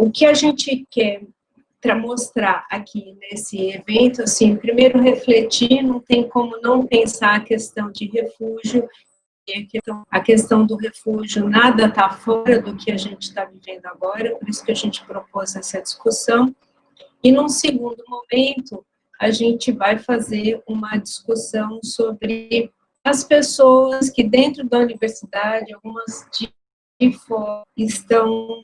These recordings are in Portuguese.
O que a gente quer mostrar aqui nesse evento, assim, primeiro refletir, não tem como não pensar a questão de refúgio, a questão do refúgio, nada está fora do que a gente está vivendo agora, por isso que a gente propôs essa discussão. E num segundo momento, a gente vai fazer uma discussão sobre as pessoas que dentro da universidade, algumas de fora, estão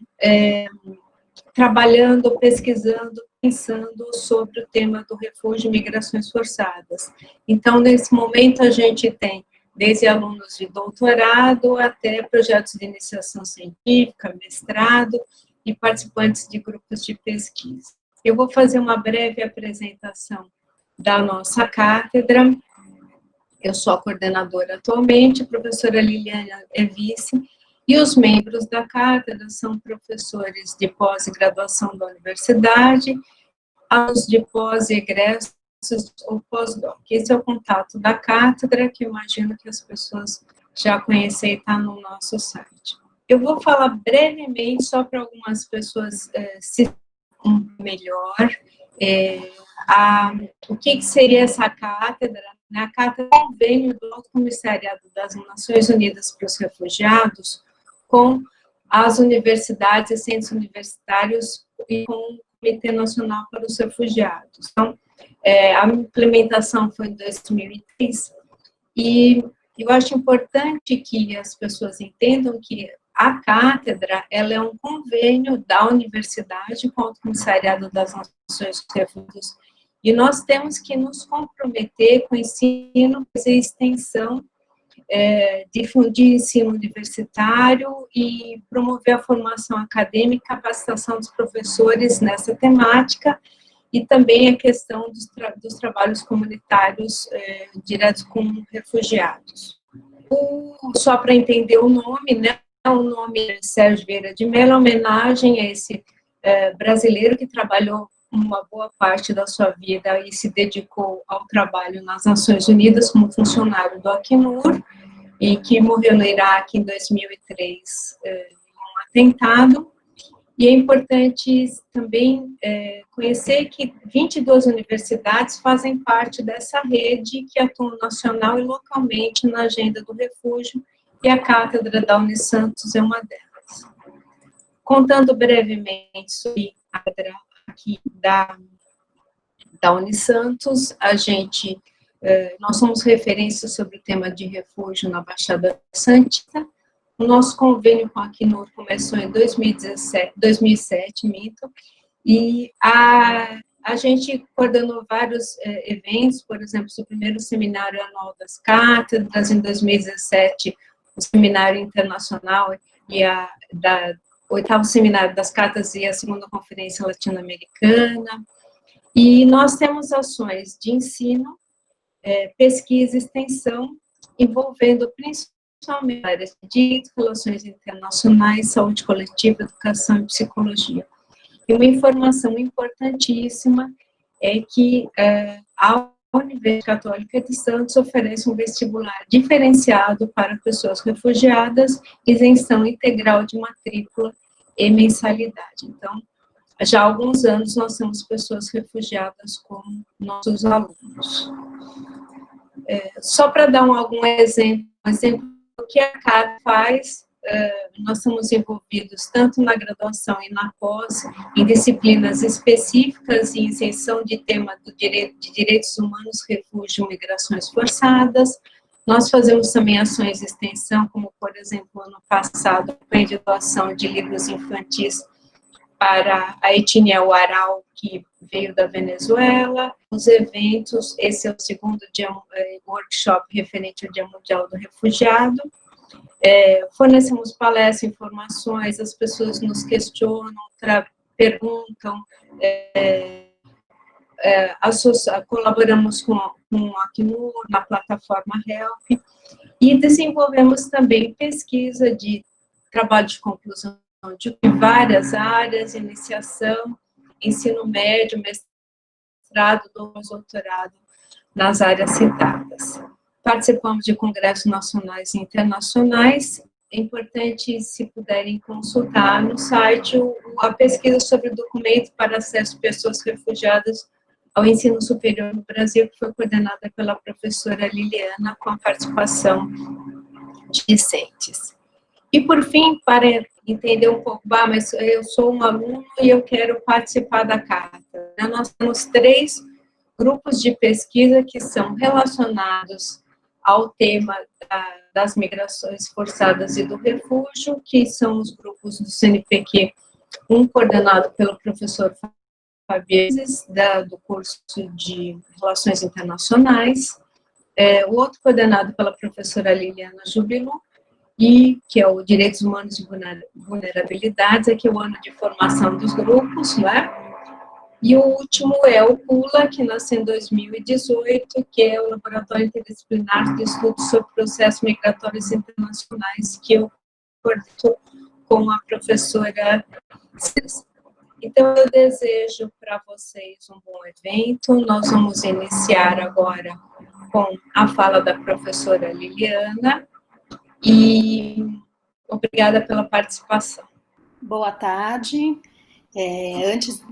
trabalhando, pesquisando, pensando sobre o tema do refúgio e migrações forçadas. Então, nesse momento, a gente tem desde alunos de doutorado até projetos de iniciação científica, mestrado e participantes de grupos de pesquisa. Eu vou fazer uma breve apresentação da nossa cátedra. Eu sou a coordenadora atualmente, a professora Liliana é vice, e os membros da cátedra são professores de pós-graduação da universidade, alunos de pós-egressos ou pós-doc. Esse é o contato da cátedra, que eu imagino que as pessoas já conhecem e está no nosso site. Eu vou falar brevemente, só para algumas pessoas se melhor, o que seria essa cátedra. A cátedra é um convênio do Alto Comissariado das Nações Unidas para os Refugiados com as universidades e centros universitários e com o Comitê Nacional para os Refugiados. Então, a implementação foi em 2003 e eu acho importante que as pessoas entendam que a cátedra, ela é um convênio da universidade com o Alto Comissariado das Nações Unidas e nós temos que nos comprometer com o ensino e extensão, difundir ensino universitário e promover a formação acadêmica e capacitação dos professores nessa temática e também a questão dos trabalhos comunitários diretos com refugiados. Só para entender o nome, né? O nome é Sérgio Vieira de Mello, homenagem a esse brasileiro que trabalhou uma boa parte da sua vida e se dedicou ao trabalho nas Nações Unidas como funcionário do Acnur e que morreu no Iraque em 2003 em um atentado. E é importante também conhecer que 22 universidades fazem parte dessa rede que atua nacional e localmente na agenda do refúgio, e a cátedra da Unisantos é uma delas. Contando brevemente sobre a cátedra aqui da Unisantos, nós somos referência sobre o tema de refúgio na Baixada Santista. O nosso convênio com a Acnur começou em 2007, e a gente coordenou vários eventos, por exemplo, o primeiro seminário anual das cátedras, em 2017, o seminário internacional e o 8º seminário das cátedras e a 2ª conferência latino-americana. E nós temos ações de ensino, pesquisa e extensão, envolvendo principalmente áreas de direito, relações internacionais, saúde coletiva, educação e psicologia. E uma informação importantíssima é que a Universidade Católica de Santos oferece um vestibular diferenciado para pessoas refugiadas, isenção integral de matrícula e mensalidade. Então, já há alguns anos nós temos pessoas refugiadas como nossos alunos. Só para dar algum exemplo do que a CAT faz, nós estamos envolvidos tanto na graduação e na pós, em disciplinas específicas em isenção de tema de direitos humanos, refúgio e migrações forçadas. Nós fazemos também ações de extensão, como, por exemplo, ano passado, a doação de livros infantis para a etnia Huaral, que veio da Venezuela. Os eventos, esse é o segundo workshop referente ao Dia Mundial do Refugiado. Fornecemos palestras, informações, as pessoas nos questionam, perguntam, colaboramos com a Acnur, na plataforma Help, e desenvolvemos também pesquisa de trabalho de conclusão de várias áreas, iniciação, ensino médio, mestrado, doutorado, nas áreas citadas. Participamos de congressos nacionais e internacionais é importante, se puderem consultar no site, a pesquisa sobre o documento para acesso de pessoas refugiadas ao ensino superior no Brasil, que foi coordenada pela professora Liliana, com a participação de discentes. E, por fim, para entender um pouco, mas eu sou um aluno e eu quero participar da carta. Nós temos 3 grupos de pesquisa que são relacionados ao tema das migrações forçadas e do refúgio, que são os grupos do CNPq, um coordenado pelo professor Fabieses, do curso de Relações Internacionais, o outro coordenado pela professora Liliana Júbilo, e que é o Direitos Humanos e Vulnerabilidades, aqui é o ano de formação dos grupos, né? E o último é o PULA, que nasceu em 2018, que é o Laboratório Interdisciplinar de Estudos sobre Processos Migratórios Internacionais, que eu coordeno com a professora César. Então, eu desejo para vocês um bom evento. Nós vamos iniciar agora com a fala da professora Liliana, e obrigada pela participação. Boa tarde. Antes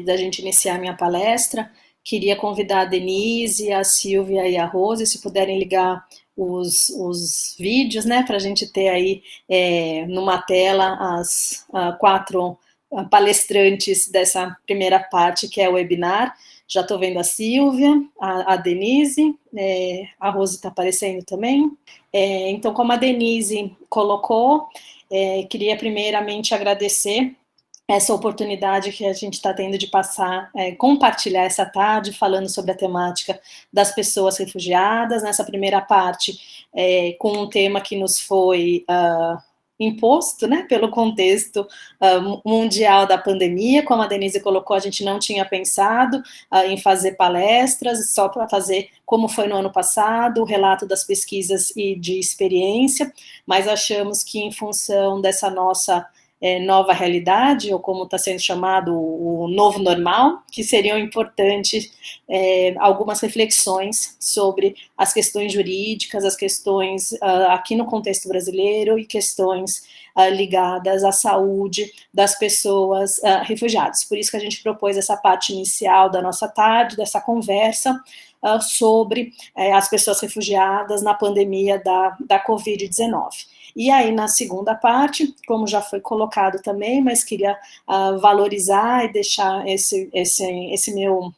da gente iniciar a minha palestra, queria convidar a Denise, a Silvia e a Rose, se puderem ligar os vídeos, né, para a gente ter aí numa tela as 4 palestrantes dessa primeira parte, que é o webinar. Já estou vendo a Silvia, a Denise, a Rose está aparecendo também. Então, como a Denise colocou, queria primeiramente agradecer essa oportunidade que a gente está tendo de compartilhar essa tarde, falando sobre a temática das pessoas refugiadas, nessa primeira parte, com um tema que nos foi imposto, né, pelo contexto mundial da pandemia. Como a Denise colocou, a gente não tinha pensado em fazer palestras, só para fazer como foi no ano passado, o relato das pesquisas e de experiência, mas achamos que em função dessa nossa nova realidade, ou como está sendo chamado o novo normal, que seriam importantes algumas reflexões sobre as questões jurídicas, as questões aqui no contexto brasileiro e questões ligadas à saúde das pessoas refugiadas. Por isso que a gente propôs essa parte inicial da nossa tarde, dessa conversa sobre as pessoas refugiadas na pandemia da Covid-19. E aí, na segunda parte, como já foi colocado também, mas queria valorizar e deixar esse meu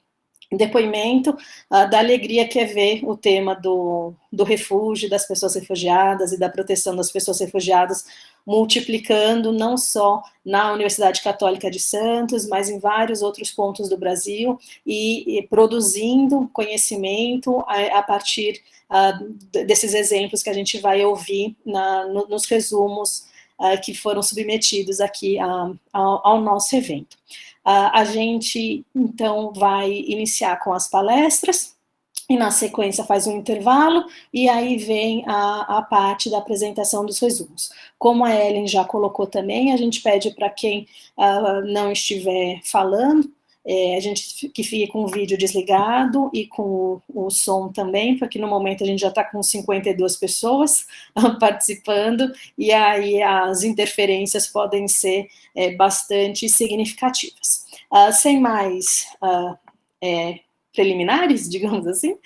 depoimento da alegria que é ver o tema do refúgio, das pessoas refugiadas e da proteção das pessoas refugiadas multiplicando não só na Universidade Católica de Santos, mas em vários outros pontos do Brasil e produzindo conhecimento a partir desses exemplos que a gente vai ouvir nos resumos que foram submetidos aqui ao nosso evento. A gente, então, vai iniciar com as palestras, e na sequência faz um intervalo, e aí vem a parte da apresentação dos resumos. Como a Ellen já colocou também, a gente pede para quem não estiver falando, a gente que fique com o vídeo desligado e com o som também, porque no momento a gente já está com 52 pessoas participando, e aí as interferências podem ser bastante significativas. Sem mais preliminares, digamos assim,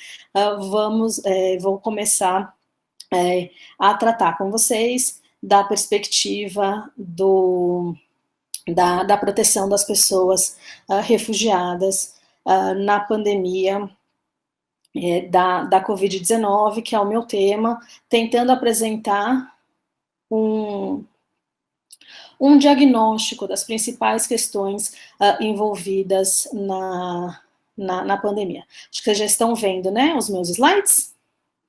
vou começar a tratar com vocês da perspectiva da proteção das pessoas refugiadas na pandemia da Covid-19, que é o meu tema, tentando apresentar um diagnóstico das principais questões envolvidas na pandemia. Acho que vocês já estão vendo, né, os meus slides?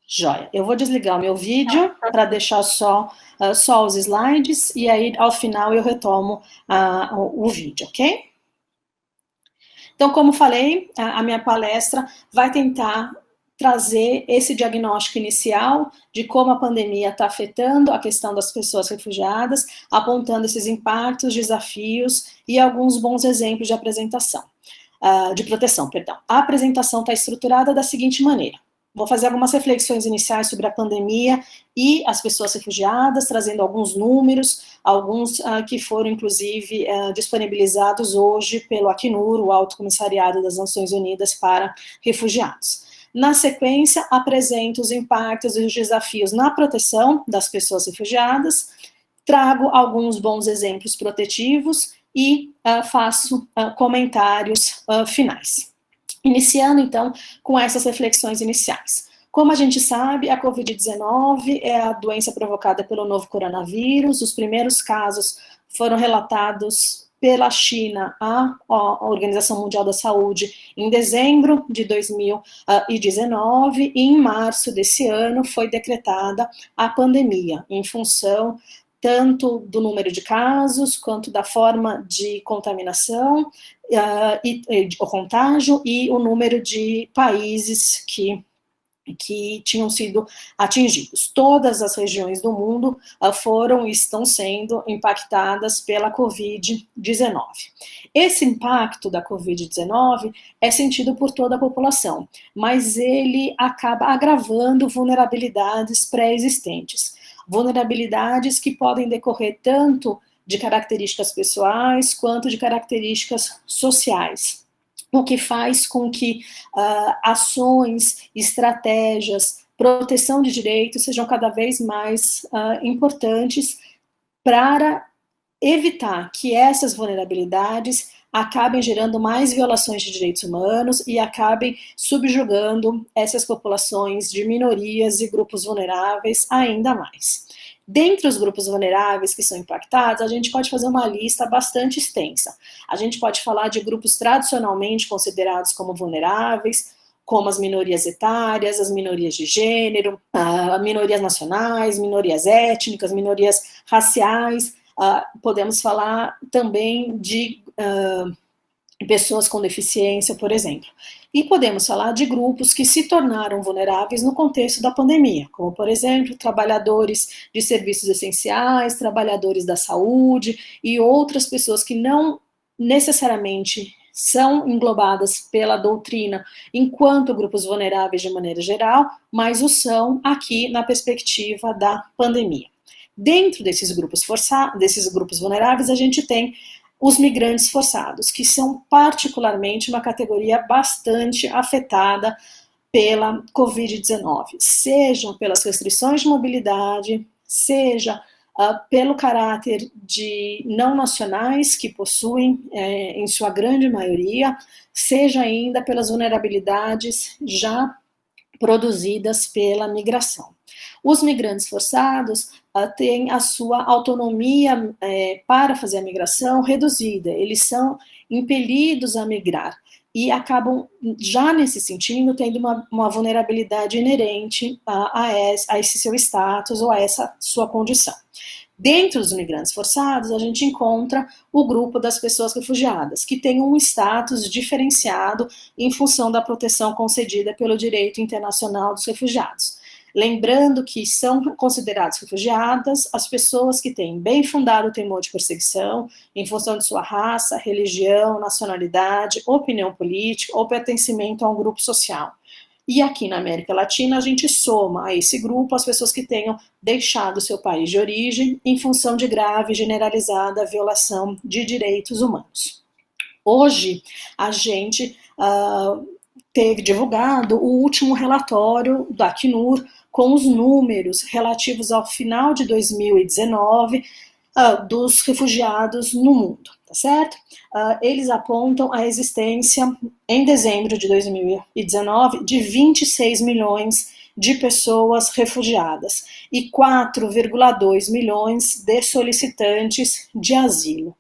Joia. Eu vou desligar o meu vídeo para deixar só os slides, e aí, ao final, eu retomo o vídeo, ok? Então, como falei, a minha palestra vai tentar trazer esse diagnóstico inicial de como a pandemia está afetando a questão das pessoas refugiadas, apontando esses impactos, desafios e alguns bons exemplos de proteção, perdão. A apresentação está estruturada da seguinte maneira. vou fazer algumas reflexões iniciais sobre a pandemia e as pessoas refugiadas, trazendo alguns números, alguns que foram, inclusive, disponibilizados hoje pelo Acnur, o Alto Comissariado das Nações Unidas para Refugiados. Na sequência, apresento os impactos e os desafios na proteção das pessoas refugiadas, trago alguns bons exemplos protetivos e faço comentários finais. Iniciando, então, com essas reflexões iniciais. Como a gente sabe, a Covid-19 é a doença provocada pelo novo coronavírus. Os primeiros casos foram relatados pela China à Organização Mundial da Saúde em dezembro de 2019 e em março desse ano foi decretada a pandemia, em função tanto do número de casos, quanto da forma de contaminação, o contágio e o número de países que tinham sido atingidos. Todas as regiões do mundo foram e estão sendo impactadas pela Covid-19. Esse impacto da Covid-19 é sentido por toda a população, mas ele acaba agravando vulnerabilidades pré-existentes. Vulnerabilidades que podem decorrer tanto de características pessoais quanto de características sociais, o que faz com que ações, estratégias, proteção de direitos sejam cada vez mais importantes para evitar que essas vulnerabilidades acabem gerando mais violações de direitos humanos e acabem subjugando essas populações de minorias e grupos vulneráveis ainda mais. Dentre os grupos vulneráveis que são impactados, a gente pode fazer uma lista bastante extensa. A gente pode falar de grupos tradicionalmente considerados como vulneráveis, como as minorias etárias, as minorias de gênero, minorias nacionais, minorias étnicas, minorias raciais. Podemos falar também de pessoas com deficiência, por exemplo. E podemos falar de grupos que se tornaram vulneráveis no contexto da pandemia, como, por exemplo, trabalhadores de serviços essenciais, trabalhadores da saúde e outras pessoas que não necessariamente são englobadas pela doutrina enquanto grupos vulneráveis de maneira geral, mas o são aqui na perspectiva da pandemia. Dentro desses grupos vulneráveis, a gente tem os migrantes forçados, que são particularmente uma categoria bastante afetada pela Covid-19, seja pelas restrições de mobilidade, seja pelo caráter de não nacionais que possuem, em sua grande maioria, seja ainda pelas vulnerabilidades já produzidas pela migração. Os migrantes forçados têm a sua autonomia para fazer a migração reduzida, eles são impelidos a migrar e acabam, já nesse sentido, tendo uma vulnerabilidade inerente a esse seu status ou a essa sua condição. Dentro dos migrantes forçados, a gente encontra o grupo das pessoas refugiadas, que tem um status diferenciado em função da proteção concedida pelo direito internacional dos refugiados. Lembrando que são consideradas refugiadas as pessoas que têm bem fundado temor de perseguição em função de sua raça, religião, nacionalidade, opinião política ou pertencimento a um grupo social. E aqui na América Latina a gente soma a esse grupo as pessoas que tenham deixado seu país de origem em função de grave e generalizada violação de direitos humanos. Hoje a gente teve divulgado o último relatório da Acnur com os números relativos ao final de 2019 dos refugiados no mundo, tá certo? Eles apontam a existência, em dezembro de 2019, de 26 milhões de pessoas refugiadas e 4,2 milhões de solicitantes de asilo.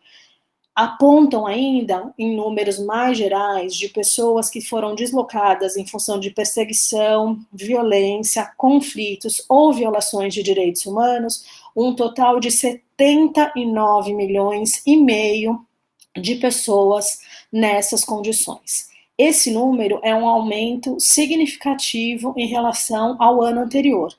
Apontam ainda, em números mais gerais, de pessoas que foram deslocadas em função de perseguição, violência, conflitos ou violações de direitos humanos, um total de 79 milhões e meio de pessoas nessas condições. Esse número é um aumento significativo em relação ao ano anterior.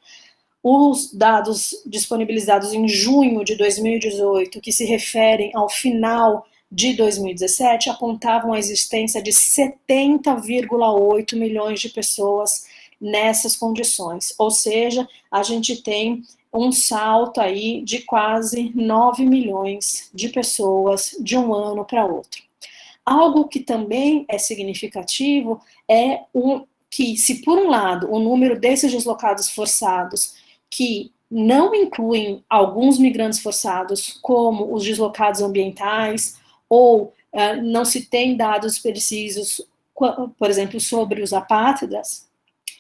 Os dados disponibilizados em junho de 2018, que se referem ao final de 2017, apontavam a existência de 70,8 milhões de pessoas nessas condições, ou seja, a gente tem um salto aí de quase 9 milhões de pessoas de um ano para outro. Algo que também é significativo é que, se por um lado o número desses deslocados forçados, que não incluem alguns migrantes forçados, como os deslocados ambientais, ou não se tem dados precisos, por exemplo, sobre os apátridas,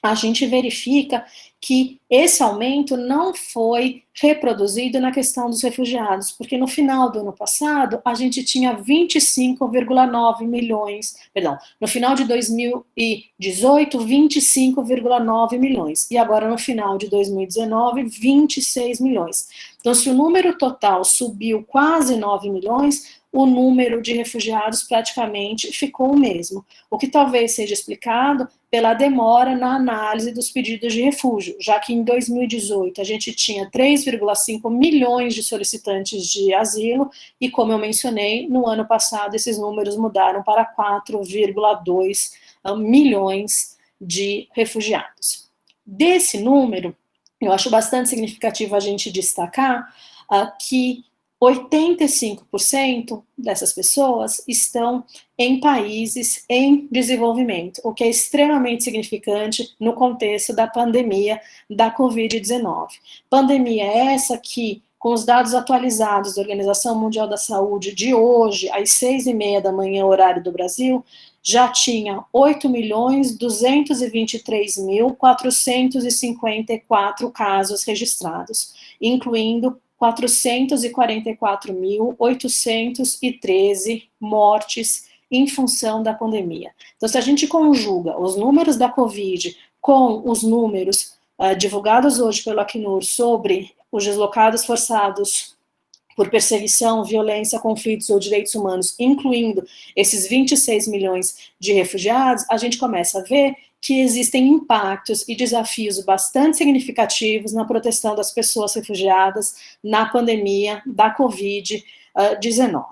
a gente verifica que esse aumento não foi reproduzido na questão dos refugiados, porque no final do ano passado, a gente tinha 25,9 milhões, perdão, no final de 2018, 25,9 milhões, e agora no final de 2019, 26 milhões. Então, se o número total subiu quase 9 milhões, o número de refugiados praticamente ficou o mesmo, o que talvez seja explicado pela demora na análise dos pedidos de refúgio, já que em 2018 a gente tinha 3,5 milhões de solicitantes de asilo, e como eu mencionei, no ano passado esses números mudaram para 4,2 milhões de refugiados. Desse número, eu acho bastante significativo a gente destacar que 85% dessas pessoas estão em países em desenvolvimento, o que é extremamente significante no contexto da pandemia da Covid-19. Pandemia essa que, com os dados atualizados da Organização Mundial da Saúde de hoje, às 6h30 da manhã, horário do Brasil, já tinha 8.223.454 casos registrados, incluindo 444.813 mortes em função da pandemia. Então, se a gente conjuga os números da Covid com os números divulgados hoje pelo Acnur sobre os deslocados forçados por perseguição, violência, conflitos ou direitos humanos, incluindo esses 26 milhões de refugiados, a gente começa a ver que existem impactos e desafios bastante significativos na proteção das pessoas refugiadas na pandemia da Covid-19.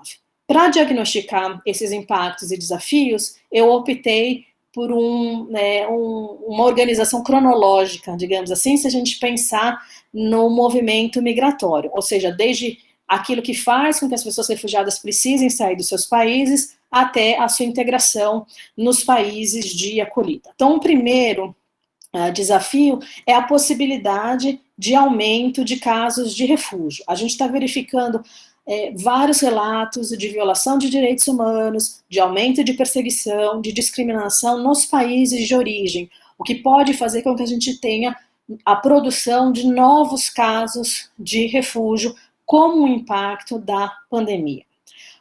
Para diagnosticar esses impactos e desafios, eu optei por uma organização cronológica, digamos assim, se a gente pensar no movimento migratório, ou seja, desde aquilo que faz com que as pessoas refugiadas precisem sair dos seus países até a sua integração nos países de acolhida. Então, o primeiro desafio é a possibilidade de aumento de casos de refúgio. A gente está verificando vários relatos de violação de direitos humanos, de aumento de perseguição, de discriminação nos países de origem, o que pode fazer com que a gente tenha a produção de novos casos de refúgio como um impacto da pandemia.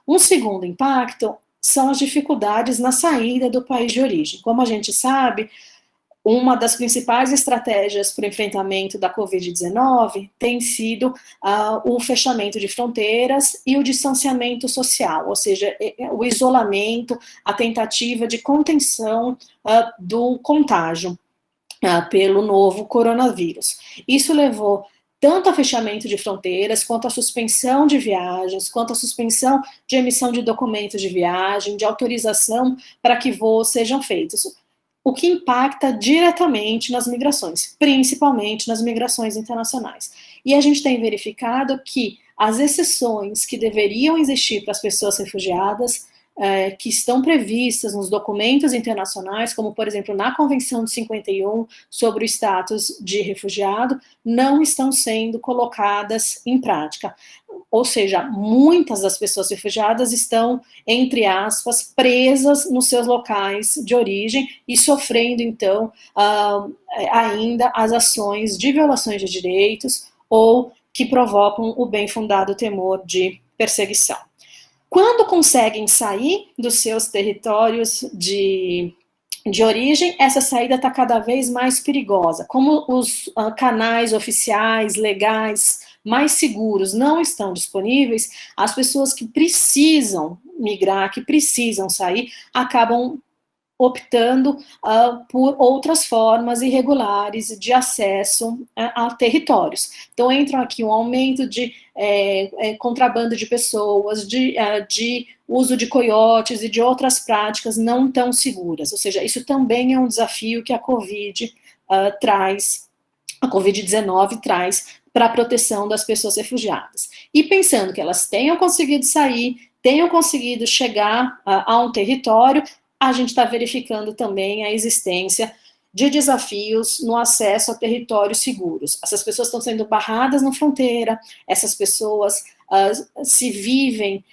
Um segundo impacto são as dificuldades na saída do país de origem. Como a gente sabe, uma das principais estratégias para o enfrentamento da Covid-19 tem sido o fechamento de fronteiras e o distanciamento social, ou seja, o isolamento, a tentativa de contenção do contágio pelo novo coronavírus. Isso levou tanto a fechamento de fronteiras, quanto a suspensão de viagens, quanto a suspensão de emissão de documentos de viagem, de autorização para que voos sejam feitos, o que impacta diretamente nas migrações, principalmente nas migrações internacionais. E a gente tem verificado que as exceções que deveriam existir para as pessoas refugiadas, que estão previstas nos documentos internacionais, como, por exemplo, na Convenção de 51 sobre o status de refugiado, não estão sendo colocadas em prática. Ou seja, muitas das pessoas refugiadas estão, entre aspas, presas nos seus locais de origem e sofrendo, então, ainda as ações de violações de direitos ou que provocam o bem fundado temor de perseguição. Quando conseguem sair dos seus territórios de origem, essa saída está cada vez mais perigosa. Como os canais oficiais, legais, mais seguros não estão disponíveis, as pessoas que precisam migrar, que precisam sair, acabam optando por outras formas irregulares de acesso a territórios. Então, entram aqui um aumento de contrabando de pessoas, de uso de coiotes e de outras práticas não tão seguras. Ou seja, isso também é um desafio que a Covid a Covid-19 traz para a proteção das pessoas refugiadas. E pensando que elas tenham conseguido sair, tenham conseguido chegar a um território, a gente está verificando também a existência de desafios no acesso a territórios seguros. Essas pessoas estão sendo barradas na fronteira, essas pessoas se vivem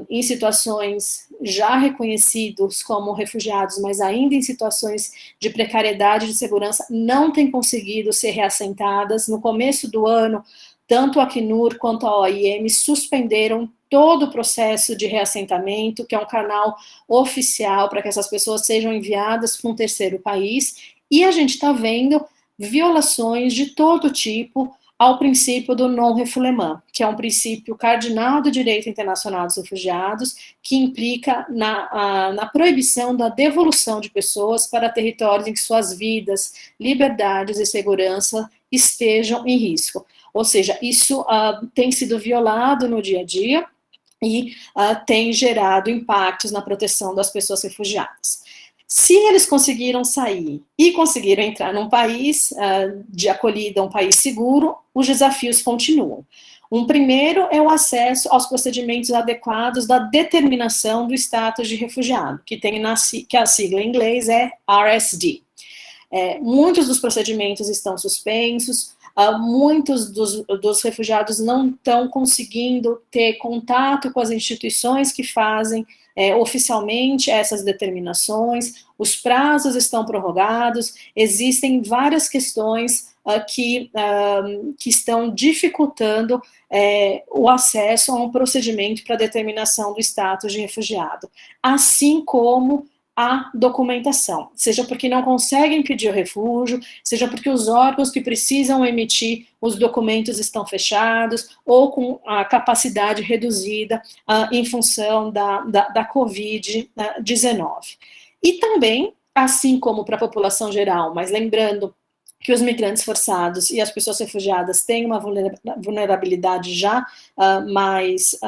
em situações já reconhecidos como refugiados, mas ainda em situações de precariedade de segurança, não têm conseguido ser reassentadas. No começo do ano, tanto a Acnur quanto a OIM suspenderam todo o processo de reassentamento, que é um canal oficial para que essas pessoas sejam enviadas para um terceiro país, e a gente está vendo violações de todo tipo ao princípio do non-refoulement, que é um princípio cardinal do direito internacional dos refugiados, que implica na proibição da devolução de pessoas para territórios em que suas vidas, liberdades e segurança estejam em risco. Ou seja, isso tem sido violado no dia a dia e tem gerado impactos na proteção das pessoas refugiadas. Se eles conseguiram sair e conseguiram entrar num país de acolhida, um país seguro, os desafios continuam. Um primeiro é o acesso aos procedimentos adequados da determinação do status de refugiado, que a sigla em inglês é RSD. Muitos dos procedimentos estão suspensos, muitos dos refugiados não estão conseguindo ter contato com as instituições que fazem oficialmente essas determinações, os prazos estão prorrogados, existem várias questões que estão dificultando o acesso a um procedimento para determinação do status de refugiado, assim como a documentação, seja porque não conseguem pedir o refúgio, seja porque os órgãos que precisam emitir os documentos estão fechados, ou com a capacidade reduzida em função da Covid-19. E também, assim como para a população geral, mas lembrando que os migrantes forçados e as pessoas refugiadas têm uma vulnerabilidade já mais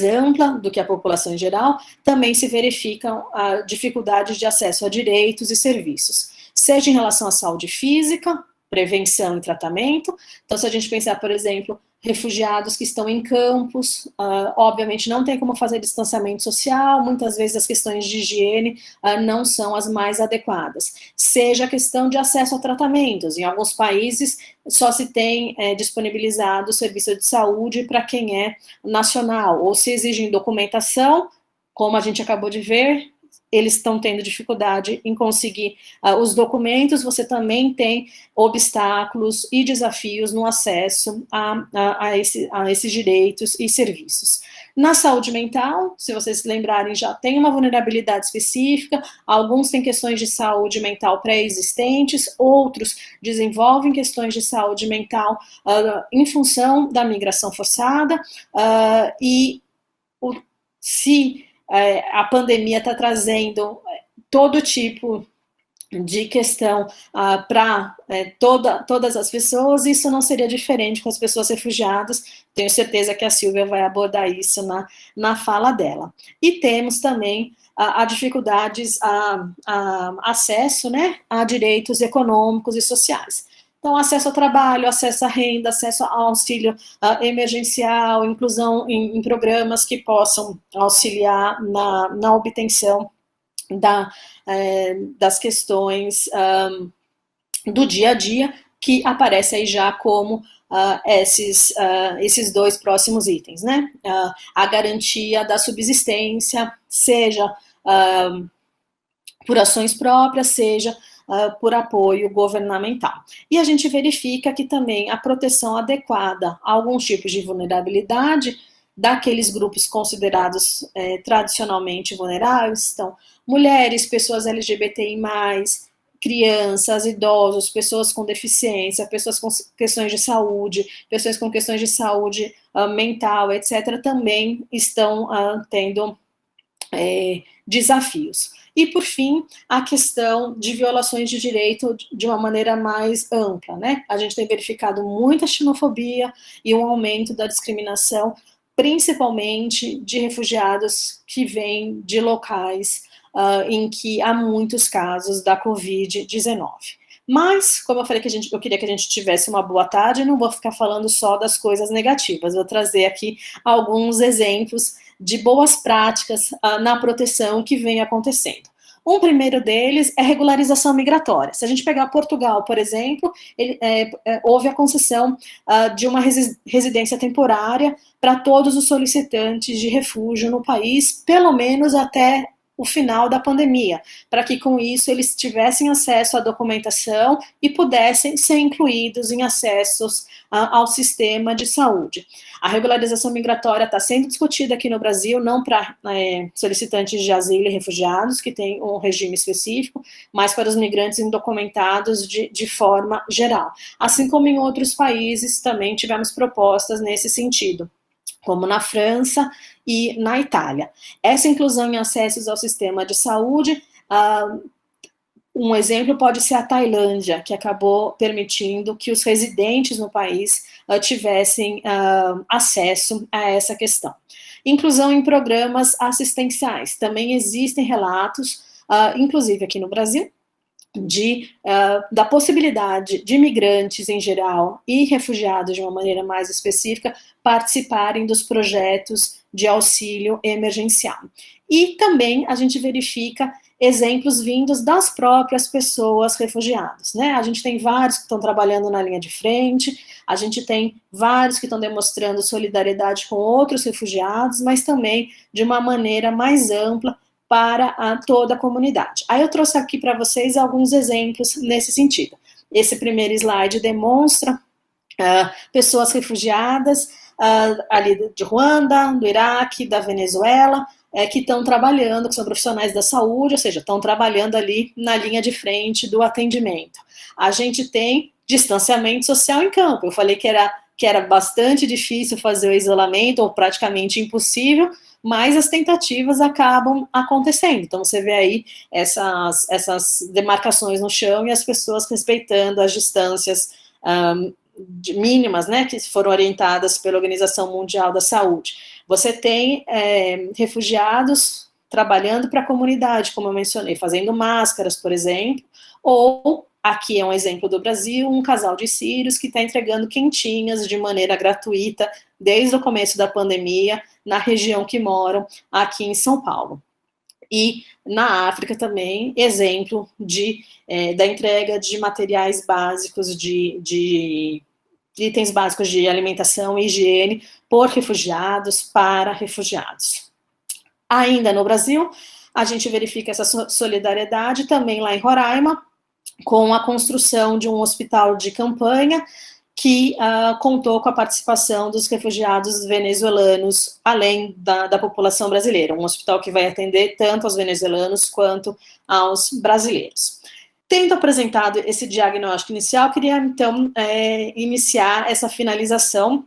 ampla do que a população em geral, também se verificam dificuldades de acesso a direitos e serviços, seja em relação à saúde física, prevenção e tratamento. Então, se a gente pensar, por exemplo, refugiados que estão em campos, obviamente não tem como fazer distanciamento social, muitas vezes as questões de higiene não são as mais adequadas. Seja a questão de acesso a tratamentos, em alguns países só se tem disponibilizado o serviço de saúde para quem é nacional, ou se exigem documentação, como a gente acabou de ver, eles estão tendo dificuldade em conseguir os documentos, você também tem obstáculos e desafios no acesso a esses direitos e serviços. Na saúde mental, se vocês se lembrarem, já tem uma vulnerabilidade específica, alguns têm questões de saúde mental pré-existentes, outros desenvolvem questões de saúde mental em função da migração forçada, se a pandemia está trazendo todo tipo de questão para todas as pessoas, isso não seria diferente com as pessoas refugiadas. Tenho certeza que a Silvia vai abordar isso na fala dela. E temos também a dificuldades a acesso, né, a direitos econômicos e sociais. Então, acesso ao trabalho, acesso à renda, acesso ao auxílio emergencial, inclusão em programas que possam auxiliar na obtenção das questões do dia a dia, que aparece aí já como esses dois próximos itens, né? A garantia da subsistência, seja por ações próprias, seja por apoio governamental. E a gente verifica que também a proteção adequada a alguns tipos de vulnerabilidade daqueles grupos considerados tradicionalmente vulneráveis, então, mulheres, pessoas LGBTI+, crianças, idosos, pessoas com deficiência, pessoas com questões de saúde, pessoas com questões de saúde mental, etc., também estão tendo desafios. E, por fim, a questão de violações de direito de uma maneira mais ampla, né? A gente tem verificado muita xenofobia e um aumento da discriminação, principalmente de refugiados que vêm de locais em que há muitos casos da Covid-19. Mas, como eu falei que eu queria que a gente tivesse uma boa tarde, eu não vou ficar falando só das coisas negativas, vou trazer aqui alguns exemplos de boas práticas na proteção que vem acontecendo. Um primeiro deles é regularização migratória. Se a gente pegar Portugal, por exemplo, houve a concessão de uma residência temporária para todos os solicitantes de refúgio no país, pelo menos até o final da pandemia, para que com isso eles tivessem acesso à documentação e pudessem ser incluídos em acessos ao sistema de saúde. A regularização migratória está sendo discutida aqui no Brasil, não para solicitantes de asilo e refugiados, que têm um regime específico, mas para os migrantes indocumentados de forma geral. Assim como em outros países também tivemos propostas nesse sentido, como na França e na Itália. Essa inclusão em acessos ao sistema de saúde, um exemplo pode ser a Tailândia, que acabou permitindo que os residentes no país tivessem acesso a essa questão. Inclusão em programas assistenciais. Também existem relatos, inclusive aqui no Brasil, da possibilidade de imigrantes em geral e refugiados de uma maneira mais específica participarem dos projetos de auxílio emergencial. E também a gente verifica exemplos vindos das próprias pessoas refugiadas, né? A gente tem vários que estão trabalhando na linha de frente, a gente tem vários que estão demonstrando solidariedade com outros refugiados, mas também de uma maneira mais ampla para toda a comunidade. Aí eu trouxe aqui para vocês alguns exemplos nesse sentido. Esse primeiro slide demonstra pessoas refugiadas ali de Ruanda, do Iraque, da Venezuela, que estão trabalhando, que são profissionais da saúde, ou seja, estão trabalhando ali na linha de frente do atendimento. A gente tem distanciamento social em campo. Eu falei que era bastante difícil fazer o isolamento, ou praticamente impossível, mas as tentativas acabam acontecendo. Então, você vê aí essas demarcações no chão e as pessoas respeitando as distâncias mínimas, né, que foram orientadas pela Organização Mundial da Saúde. Você tem refugiados trabalhando para a comunidade, como eu mencionei, fazendo máscaras, por exemplo, ou, aqui é um exemplo do Brasil, um casal de sírios que está entregando quentinhas de maneira gratuita desde o começo da pandemia, na região que moram, aqui em São Paulo. E na África também, exemplo da entrega de materiais básicos, de itens básicos de alimentação e higiene por refugiados, para refugiados. Ainda no Brasil, a gente verifica essa solidariedade também lá em Roraima, com a construção de um hospital de campanha, que contou com a participação dos refugiados venezuelanos, além da população brasileira. Um hospital que vai atender tanto aos venezuelanos quanto aos brasileiros. Tendo apresentado esse diagnóstico inicial, queria, então, iniciar essa finalização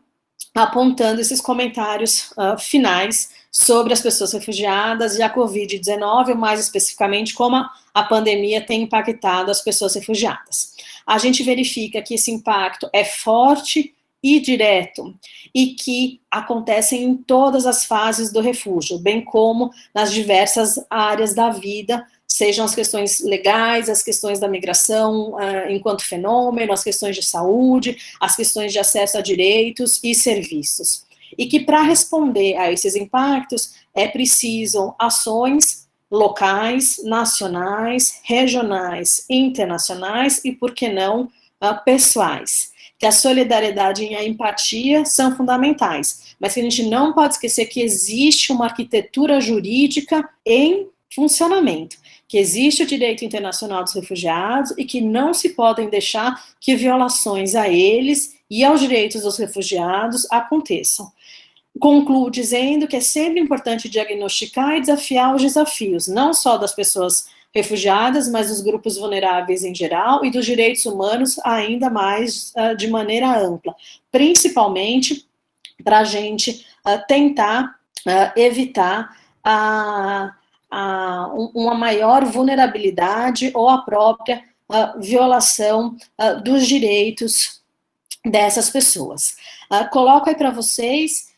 apontando esses comentários finais sobre as pessoas refugiadas e a Covid-19, mais especificamente como a pandemia tem impactado as pessoas refugiadas. A gente verifica que esse impacto é forte e direto, e que acontece em todas as fases do refúgio, bem como nas diversas áreas da vida, sejam as questões legais, as questões da migração enquanto fenômeno, as questões de saúde, as questões de acesso a direitos e serviços. E que para responder a esses impactos é preciso ações locais, nacionais, regionais, internacionais e, por que não, pessoais. Que a solidariedade e a empatia são fundamentais, mas que a gente não pode esquecer que existe uma arquitetura jurídica em funcionamento, que existe o direito internacional dos refugiados e que não se podem deixar que violações a eles e aos direitos dos refugiados aconteçam. Concluo dizendo que é sempre importante diagnosticar e desafiar os desafios, não só das pessoas refugiadas, mas dos grupos vulneráveis em geral e dos direitos humanos ainda mais de maneira ampla, principalmente para a gente tentar evitar uma maior vulnerabilidade ou a própria violação dos direitos dessas pessoas. Coloco aí para vocês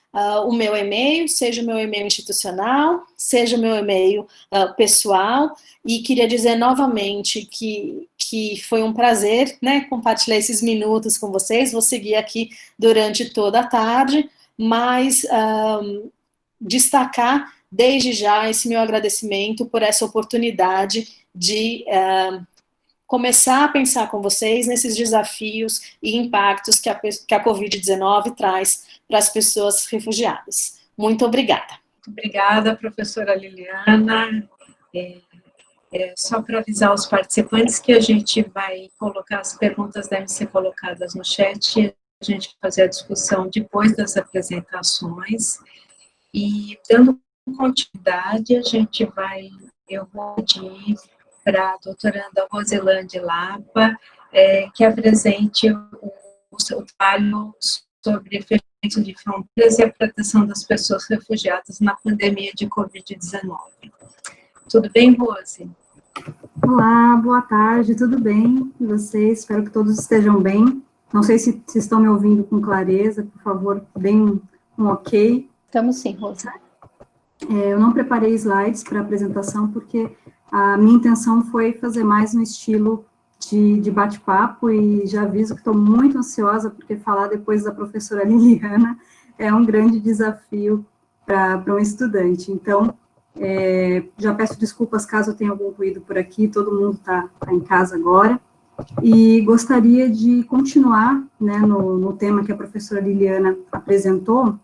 o meu e-mail, seja o meu e-mail institucional, seja o meu e-mail pessoal, e queria dizer novamente que foi um prazer, né, compartilhar esses minutos com vocês. Vou seguir aqui durante toda a tarde, mas destacar desde já esse meu agradecimento por essa oportunidade de começar a pensar com vocês nesses desafios e impactos que a Covid-19 traz para as pessoas refugiadas. Muito obrigada. Muito obrigada, professora Liliana. Só para avisar os participantes que a gente vai colocar, as perguntas devem ser colocadas no chat, e a gente vai fazer a discussão depois das apresentações. E, dando continuidade, eu vou pedir para a doutoranda Roselande Lapa, que apresente o seu trabalho sobre fechamento de fronteiras e a proteção das pessoas refugiadas na pandemia de Covid-19. Tudo bem, Rose? Olá, boa tarde, tudo bem? E vocês? Espero que todos estejam bem. Não sei se estão me ouvindo com clareza, por favor, deem um ok. Estamos sim, Rosa. Eu não preparei slides para a apresentação, porque a minha intenção foi fazer mais no estilo de bate-papo, e já aviso que estou muito ansiosa, porque falar depois da professora Liliana é um grande desafio para um estudante. Então, já peço desculpas caso tenha algum ruído por aqui, todo mundo está em casa agora, e gostaria de continuar, né, no tema que a professora Liliana apresentou,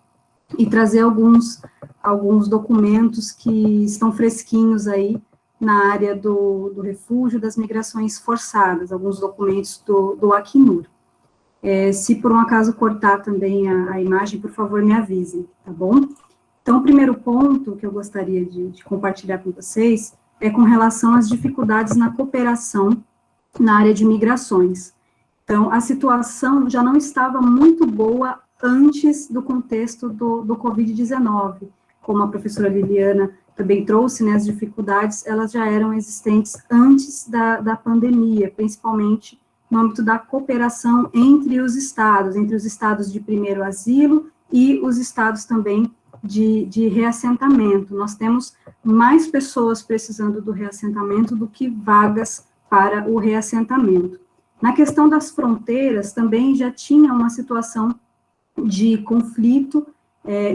e trazer alguns documentos que estão fresquinhos aí na área do refúgio, das migrações forçadas, alguns documentos do Acnur. Se por um acaso cortar também a imagem, por favor, me avisem, tá bom? Então, o primeiro ponto que eu gostaria de compartilhar com vocês é com relação às dificuldades na cooperação na área de migrações. Então, a situação já não estava muito boa antes do contexto do Covid-19. Como a professora Liliana também trouxe, né, as dificuldades, elas já eram existentes antes da pandemia, principalmente no âmbito da cooperação entre os estados de primeiro asilo e os estados também de reassentamento. Nós temos mais pessoas precisando do reassentamento do que vagas para o reassentamento. Na questão das fronteiras, também já tinha uma situação de conflito,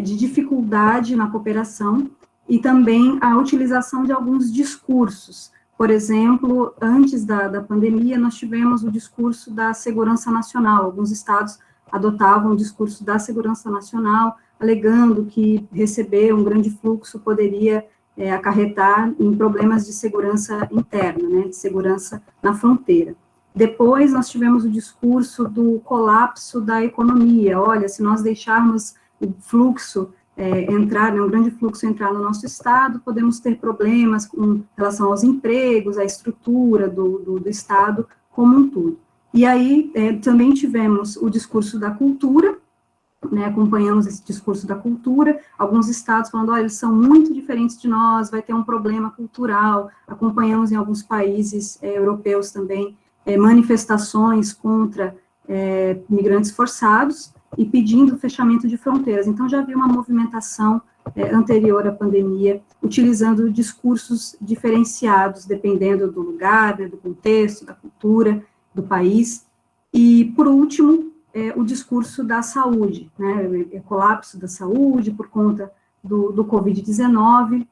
de dificuldade na cooperação, e também a utilização de alguns discursos. Por exemplo, antes da pandemia, nós tivemos o discurso da segurança nacional. Alguns estados adotavam o discurso da segurança nacional, alegando que receber um grande fluxo poderia acarretar em problemas de segurança interna, né, de segurança na fronteira. Depois, nós tivemos o discurso do colapso da economia. Olha, se nós deixarmos o fluxo entrar, né, um grande fluxo entrar no nosso estado, podemos ter problemas com relação aos empregos, à estrutura do estado como um todo. E aí, também tivemos o discurso da cultura, né, acompanhamos esse discurso da cultura, alguns estados falando, olha, eles são muito diferentes de nós, vai ter um problema cultural. Acompanhamos em alguns países europeus também manifestações contra migrantes forçados e pedindo o fechamento de fronteiras. Então, já havia uma movimentação anterior à pandemia, utilizando discursos diferenciados, dependendo do lugar, né, do contexto, da cultura, do país. E, por último, o discurso da saúde, né, o colapso da saúde por conta do Covid-19,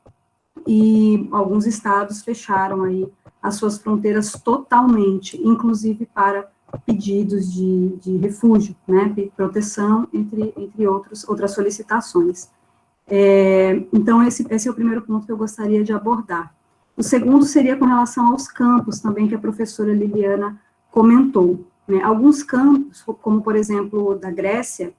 e alguns estados fecharam aí as suas fronteiras totalmente, inclusive para pedidos de refúgio, né, de proteção, entre outras solicitações. Então, esse é o primeiro ponto que eu gostaria de abordar. O segundo seria com relação aos campos, também, que a professora Liliana comentou, né. Alguns campos, como, por exemplo, da Grécia,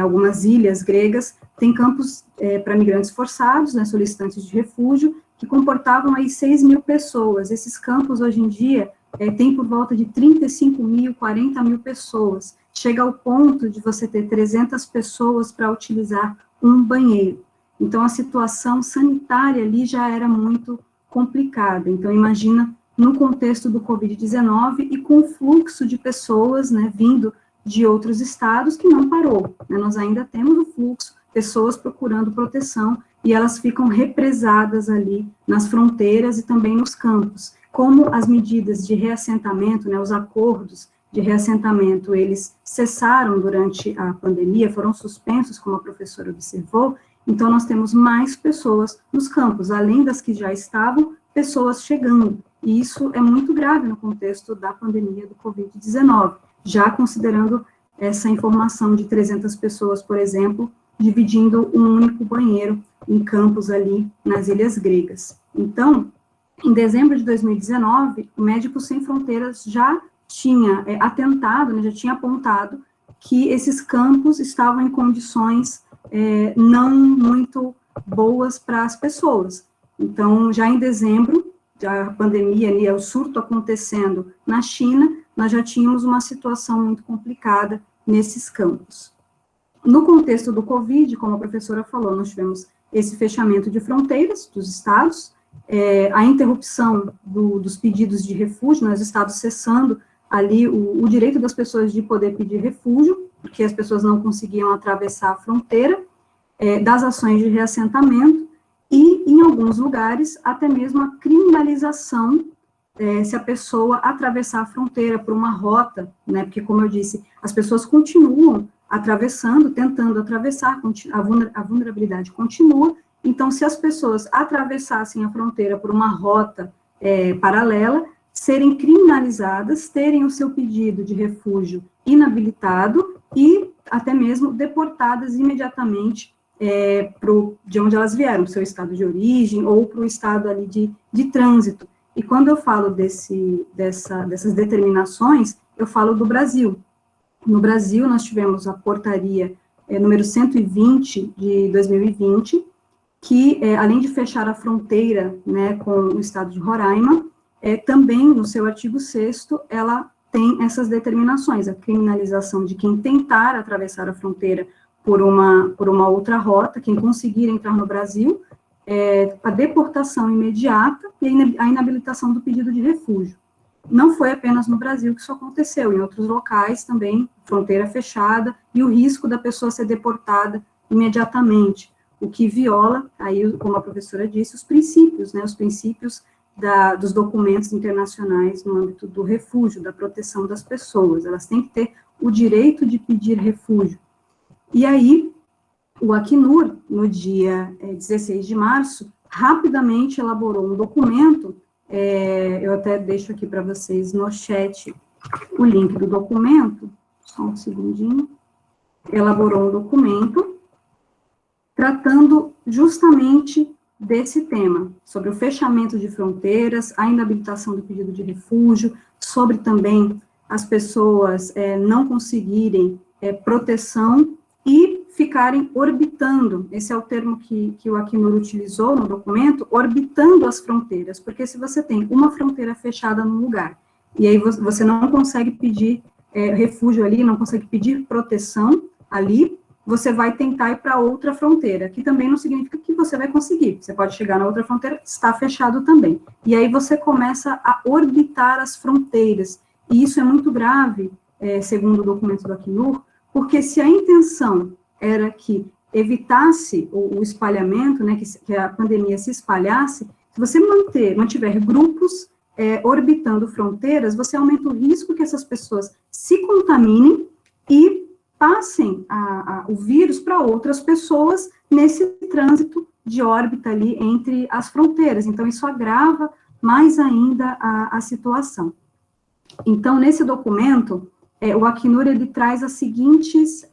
algumas ilhas gregas, têm campos para migrantes forçados, né, solicitantes de refúgio, que comportavam aí 6 mil pessoas. Esses campos, hoje em dia, tem por volta de 35 mil, 40 mil pessoas. Chega ao ponto de você ter 300 pessoas para utilizar um banheiro. Então, a situação sanitária ali já era muito complicada. Então, imagina, no contexto do Covid-19 e com o fluxo de pessoas, né, vindo de outros estados, que não parou, né. Nós ainda temos o fluxo pessoas procurando proteção, e elas ficam represadas ali nas fronteiras e também nos campos. Como as medidas de reassentamento, né, os acordos de reassentamento, eles cessaram durante a pandemia, foram suspensos, como a professora observou, então nós temos mais pessoas nos campos, além das que já estavam, pessoas chegando, e isso é muito grave no contexto da pandemia do Covid-19, já considerando essa informação de 300 pessoas, por exemplo, dividindo um único banheiro em campos ali nas Ilhas Gregas. Então, em dezembro de 2019, o Médicos Sem Fronteiras já tinha atentado, né, já tinha apontado que esses campos estavam em condições não muito boas para as pessoas. Então, já em dezembro, a pandemia, ali, o surto acontecendo na China, nós já tínhamos uma situação muito complicada nesses campos. No contexto do Covid, como a professora falou, nós tivemos esse fechamento de fronteiras dos estados, a interrupção dos pedidos de refúgio, né, os estados cessando ali o direito das pessoas de poder pedir refúgio, porque as pessoas não conseguiam atravessar a fronteira, das ações de reassentamento, e, em alguns lugares, até mesmo a criminalização, se a pessoa atravessar a fronteira por uma rota, né, porque, como eu disse, as pessoas continuam atravessando, tentando atravessar, a vulnerabilidade continua, então, se as pessoas atravessassem a fronteira por uma rota paralela, serem criminalizadas, terem o seu pedido de refúgio inabilitado e até mesmo deportadas imediatamente de onde elas vieram, para o seu estado de origem ou para o estado ali de trânsito. E quando eu falo dessas determinações, eu falo do Brasil. No Brasil, nós tivemos a portaria número 120 de 2020, que, além de fechar a fronteira, né, com o estado de Roraima, também, no seu artigo 6º, ela tem essas determinações, a criminalização de quem tentar atravessar a fronteira por uma outra rota, quem conseguir entrar no Brasil, a deportação imediata e a inabilitação do pedido de refúgio. Não foi apenas no Brasil que isso aconteceu, em outros locais também, fronteira fechada, e o risco da pessoa ser deportada imediatamente, o que viola, aí, como a professora disse, os princípios, né, os princípios dos documentos internacionais no âmbito do refúgio, da proteção das pessoas. Elas têm que ter o direito de pedir refúgio. E aí, o Acnur, no dia 16 de março, rapidamente elaborou um documento, eu até deixo aqui para vocês no chat o link do documento, só um segundinho, elaborou um documento tratando justamente desse tema, sobre o fechamento de fronteiras, a inabilitação do pedido de refúgio, sobre também as pessoas não conseguirem proteção e ficarem orbitando, esse é o termo que o Acnur utilizou no documento, orbitando as fronteiras, porque se você tem uma fronteira fechada num lugar, e aí você não consegue pedir refúgio ali, não consegue pedir proteção ali, você vai tentar ir para outra fronteira, que também não significa que você vai conseguir, você pode chegar na outra fronteira, está fechado também, e aí você começa a orbitar as fronteiras, e isso é muito grave, segundo o documento do Acnur, porque se a intenção era que evitasse o espalhamento, né, que a pandemia se espalhasse, se você mantiver grupos orbitando fronteiras, você aumenta o risco que essas pessoas se contaminem e passem o vírus para outras pessoas nesse trânsito de órbita ali entre as fronteiras. Então, isso agrava mais ainda a situação. Então, nesse documento, o Acnur, ele traz as seguintes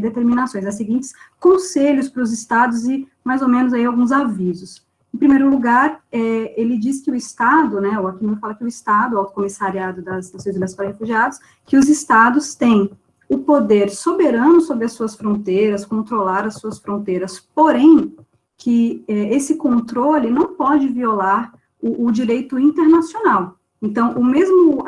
determinações, os seguintes conselhos para os estados e, mais ou menos, aí, alguns avisos. Em primeiro lugar, ele diz que o Estado, né, o Acnur fala que o Estado, o Alto Comissariado das Nações Unidas para Refugiados, que os estados têm o poder soberano sobre as suas fronteiras, controlar as suas fronteiras, porém, que esse controle não pode violar o direito internacional. Então, o mesmo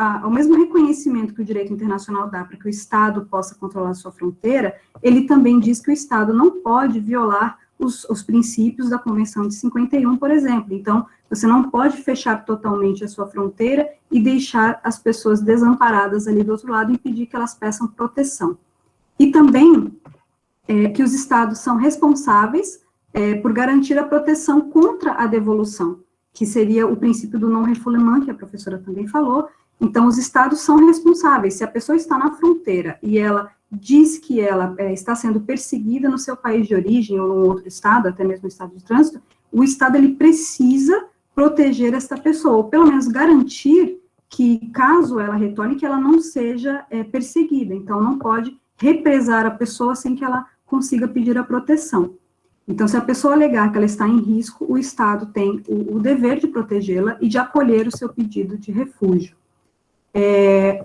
reconhecimento que o direito internacional dá para que o Estado possa controlar a sua fronteira, ele também diz que o Estado não pode violar os princípios da Convenção de 51, por exemplo. Então, você não pode fechar totalmente a sua fronteira e deixar as pessoas desamparadas ali do outro lado e impedir que elas peçam proteção. E também, que os estados são responsáveis por garantir a proteção contra a devolução, que seria o princípio do non-refoulement, que a professora também falou. Então, os estados são responsáveis. Se a pessoa está na fronteira e ela diz que ela está sendo perseguida no seu país de origem ou em outro estado, até mesmo estado de trânsito, o estado ele precisa proteger esta pessoa, ou pelo menos garantir que, caso ela retorne, que ela não seja perseguida. Então, não pode represar a pessoa sem que ela consiga pedir a proteção. Então, se a pessoa alegar que ela está em risco, o Estado tem o dever de protegê-la e de acolher o seu pedido de refúgio.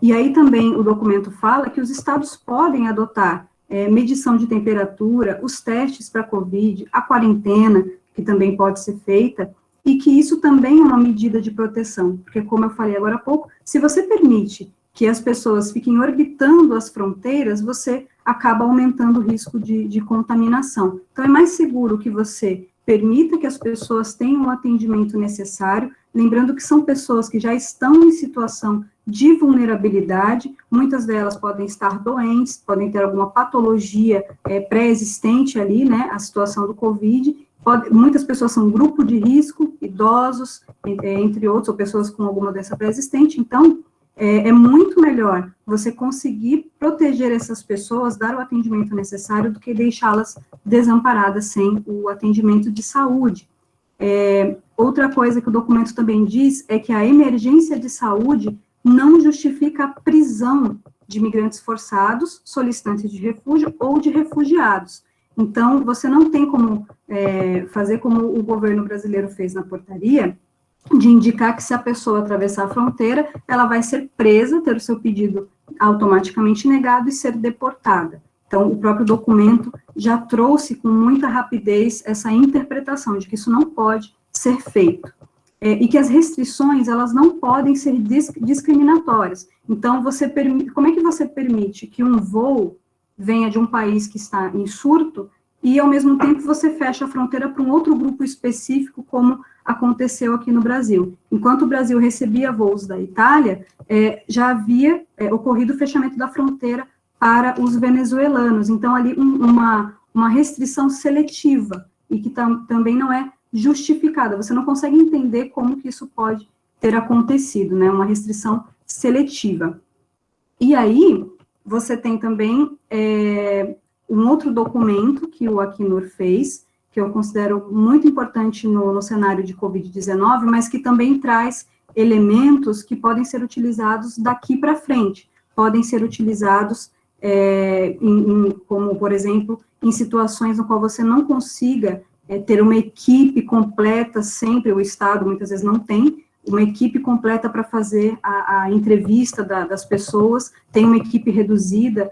E aí também o documento fala que os estados podem adotar medição de temperatura, os testes para COVID, a quarentena, que também pode ser feita, e que isso também é uma medida de proteção, porque, como eu falei agora há pouco, se você permite que as pessoas fiquem orbitando as fronteiras, você acaba aumentando o risco de contaminação. Então, é mais seguro que você permita que as pessoas tenham o atendimento necessário, lembrando que são pessoas que já estão em situação de vulnerabilidade, muitas delas podem estar doentes, podem ter alguma patologia pré-existente ali, né, a situação do COVID, muitas pessoas são grupo de risco, idosos, entre outros, ou pessoas com alguma doença pré-existente. Então, é muito melhor você conseguir proteger essas pessoas, dar o atendimento necessário, do que deixá-las desamparadas sem o atendimento de saúde. Outra coisa que o documento também diz é que a emergência de saúde não justifica a prisão de migrantes forçados, solicitantes de refúgio ou de refugiados. Então, você não tem como fazer como o governo brasileiro fez na portaria, de indicar que se a pessoa atravessar a fronteira, ela vai ser presa, ter o seu pedido automaticamente negado e ser deportada. Então, o próprio documento já trouxe com muita rapidez essa interpretação de que isso não pode ser feito. E que as restrições, elas não podem ser discriminatórias. Então, como é que você permite que um voo venha de um país que está em surto e, ao mesmo tempo, você fecha a fronteira para um outro grupo específico, como aconteceu aqui no Brasil? Enquanto o Brasil recebia voos da Itália, já havia ocorrido o fechamento da fronteira para os venezuelanos. Então, ali, uma restrição seletiva, e que também não é justificada. Você não consegue entender como que isso pode ter acontecido, né? Uma restrição seletiva. E aí, você tem também um outro documento que o Acnur fez, que eu considero muito importante no cenário de Covid-19, mas que também traz elementos que podem ser utilizados daqui para frente, podem ser utilizados como, por exemplo, em situações no qual você não consiga ter uma equipe completa sempre, o Estado muitas vezes não tem, uma equipe completa para fazer a entrevista das pessoas, tem uma equipe reduzida,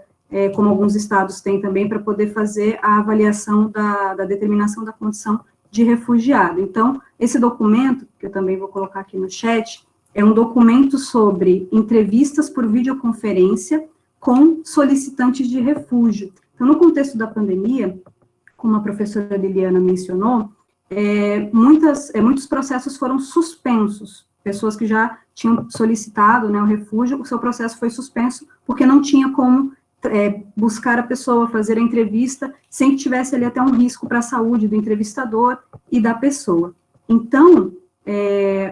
como alguns estados têm também, para poder fazer a avaliação da determinação da condição de refugiado. Então, esse documento, que eu também vou colocar aqui no chat, é um documento sobre entrevistas por videoconferência com solicitantes de refúgio. Então, no contexto da pandemia, como a professora Liliana mencionou, muitos processos foram suspensos, pessoas que já tinham solicitado, né, o refúgio, o seu processo foi suspenso porque não tinha como buscar a pessoa, fazer a entrevista, sem que tivesse ali até um risco para a saúde do entrevistador e da pessoa. Então,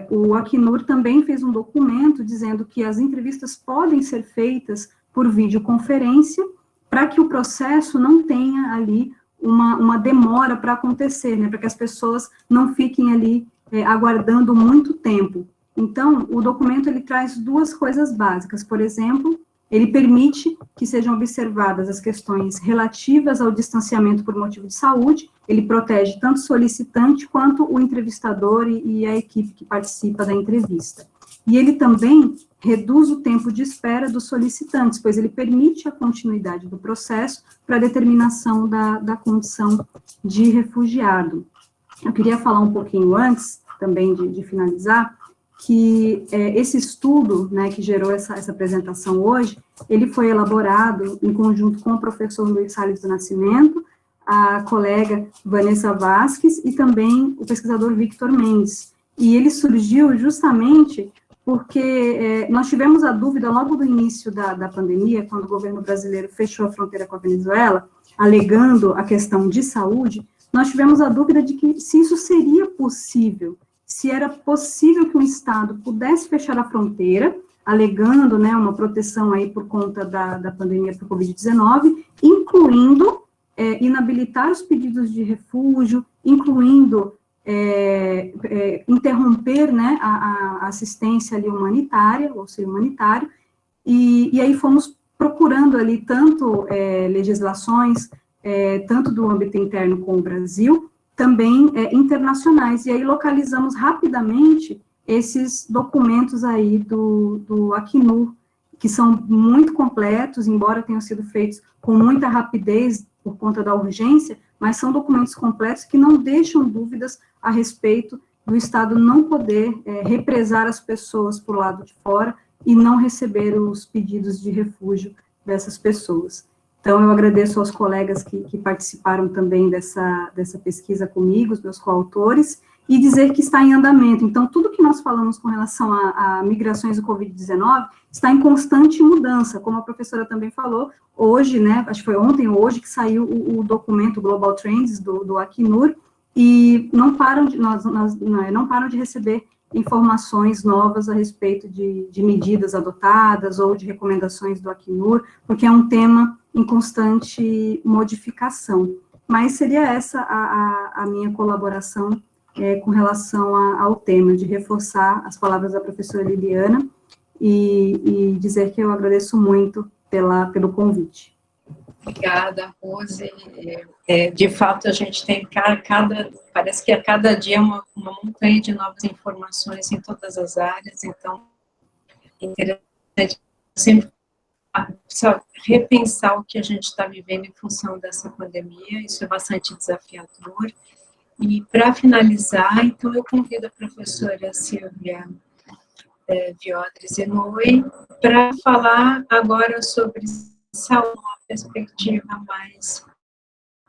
o Acnur também fez um documento dizendo que as entrevistas podem ser feitas por videoconferência, para que o processo não tenha ali uma demora para acontecer, né, para que as pessoas não fiquem ali aguardando muito tempo. Então, o documento, ele traz duas coisas básicas. Por exemplo, ele permite que sejam observadas as questões relativas ao distanciamento por motivo de saúde, ele protege tanto o solicitante quanto o entrevistador e a equipe que participa da entrevista. E ele também reduz o tempo de espera dos solicitantes, pois ele permite a continuidade do processo para a determinação da condição de refugiado. Eu queria falar um pouquinho antes, também de finalizar, que esse estudo, né, que gerou essa apresentação hoje, ele foi elaborado em conjunto com o professor Luiz Salles do Nascimento, a colega Vanessa Vasques e também o pesquisador Victor Mendes. E ele surgiu justamente porque nós tivemos a dúvida logo do início da pandemia, quando o governo brasileiro fechou a fronteira com a Venezuela, alegando a questão de saúde, nós tivemos a dúvida de que se isso seria possível, se era possível que um Estado pudesse fechar a fronteira, alegando, né, uma proteção aí por conta da pandemia por Covid-19, incluindo inabilitar os pedidos de refúgio, incluindo interromper, né, a assistência ali humanitária, o auxílio humanitário, e aí fomos procurando ali tanto legislações, tanto do âmbito interno com o Brasil, também internacionais, e aí localizamos rapidamente esses documentos aí do Acnur, que são muito completos, embora tenham sido feitos com muita rapidez por conta da urgência, mas são documentos completos que não deixam dúvidas a respeito do Estado não poder represar as pessoas por lado de fora e não receber os pedidos de refúgio dessas pessoas. Então, eu agradeço aos colegas que participaram também dessa pesquisa comigo, os meus coautores, e dizer que está em andamento. Então, tudo que nós falamos com relação a migrações do Covid-19 está em constante mudança, como a professora também falou, hoje, né, acho que foi ontem ou hoje que saiu o documento Global Trends do Acnur, e não param de receber informações novas a respeito de medidas adotadas ou de recomendações do Acnur, porque é um tema em constante modificação. Mas seria essa a minha colaboração com relação ao tema, de reforçar as palavras da professora Liliana e dizer que eu agradeço muito pelo convite. Obrigada, Rose. De fato, a gente tem parece que a cada dia uma montanha de novas informações em todas as áreas, então é interessante sempre repensar o que a gente está vivendo em função dessa pandemia, isso é bastante desafiador. E, para finalizar, então, eu convido a professora Silvia Viodres Inouye para falar agora sobre saúde, uma perspectiva mais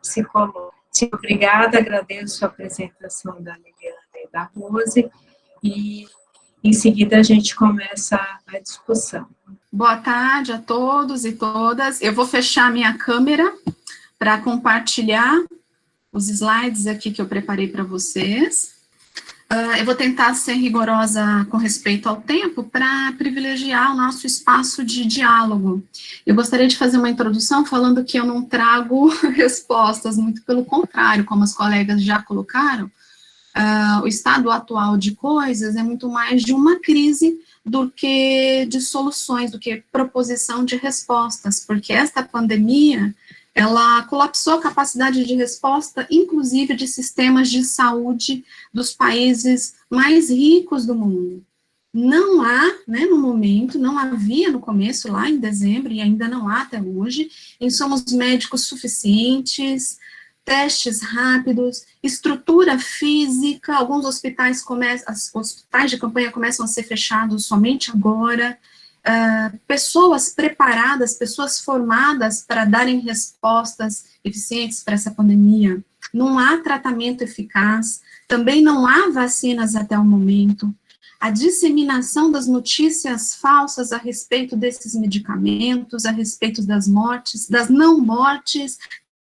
psicológica. Obrigada, agradeço a apresentação da Liliana e da Rose, e em seguida a gente começa a discussão. Boa tarde a todos e todas. Eu vou fechar minha câmera para compartilhar os slides aqui que eu preparei para vocês. Eu vou tentar ser rigorosa com respeito ao tempo para privilegiar o nosso espaço de diálogo. Eu gostaria de fazer uma introdução falando que eu não trago respostas, muito pelo contrário, como as colegas já colocaram, o estado atual de coisas é muito mais de uma crise do que de soluções, do que proposição de respostas, porque esta pandemia ela colapsou a capacidade de resposta, inclusive de sistemas de saúde dos países mais ricos do mundo. Não há, né, no momento, não havia no começo, lá em dezembro, e ainda não há até hoje, insumos médicos suficientes, testes rápidos, estrutura física, alguns hospitais hospitais de campanha começam a ser fechados somente agora, pessoas preparadas, pessoas formadas para darem respostas eficientes para essa pandemia. Não há tratamento eficaz, também não há vacinas até o momento. A disseminação das notícias falsas a respeito desses medicamentos, a respeito das mortes, das não mortes,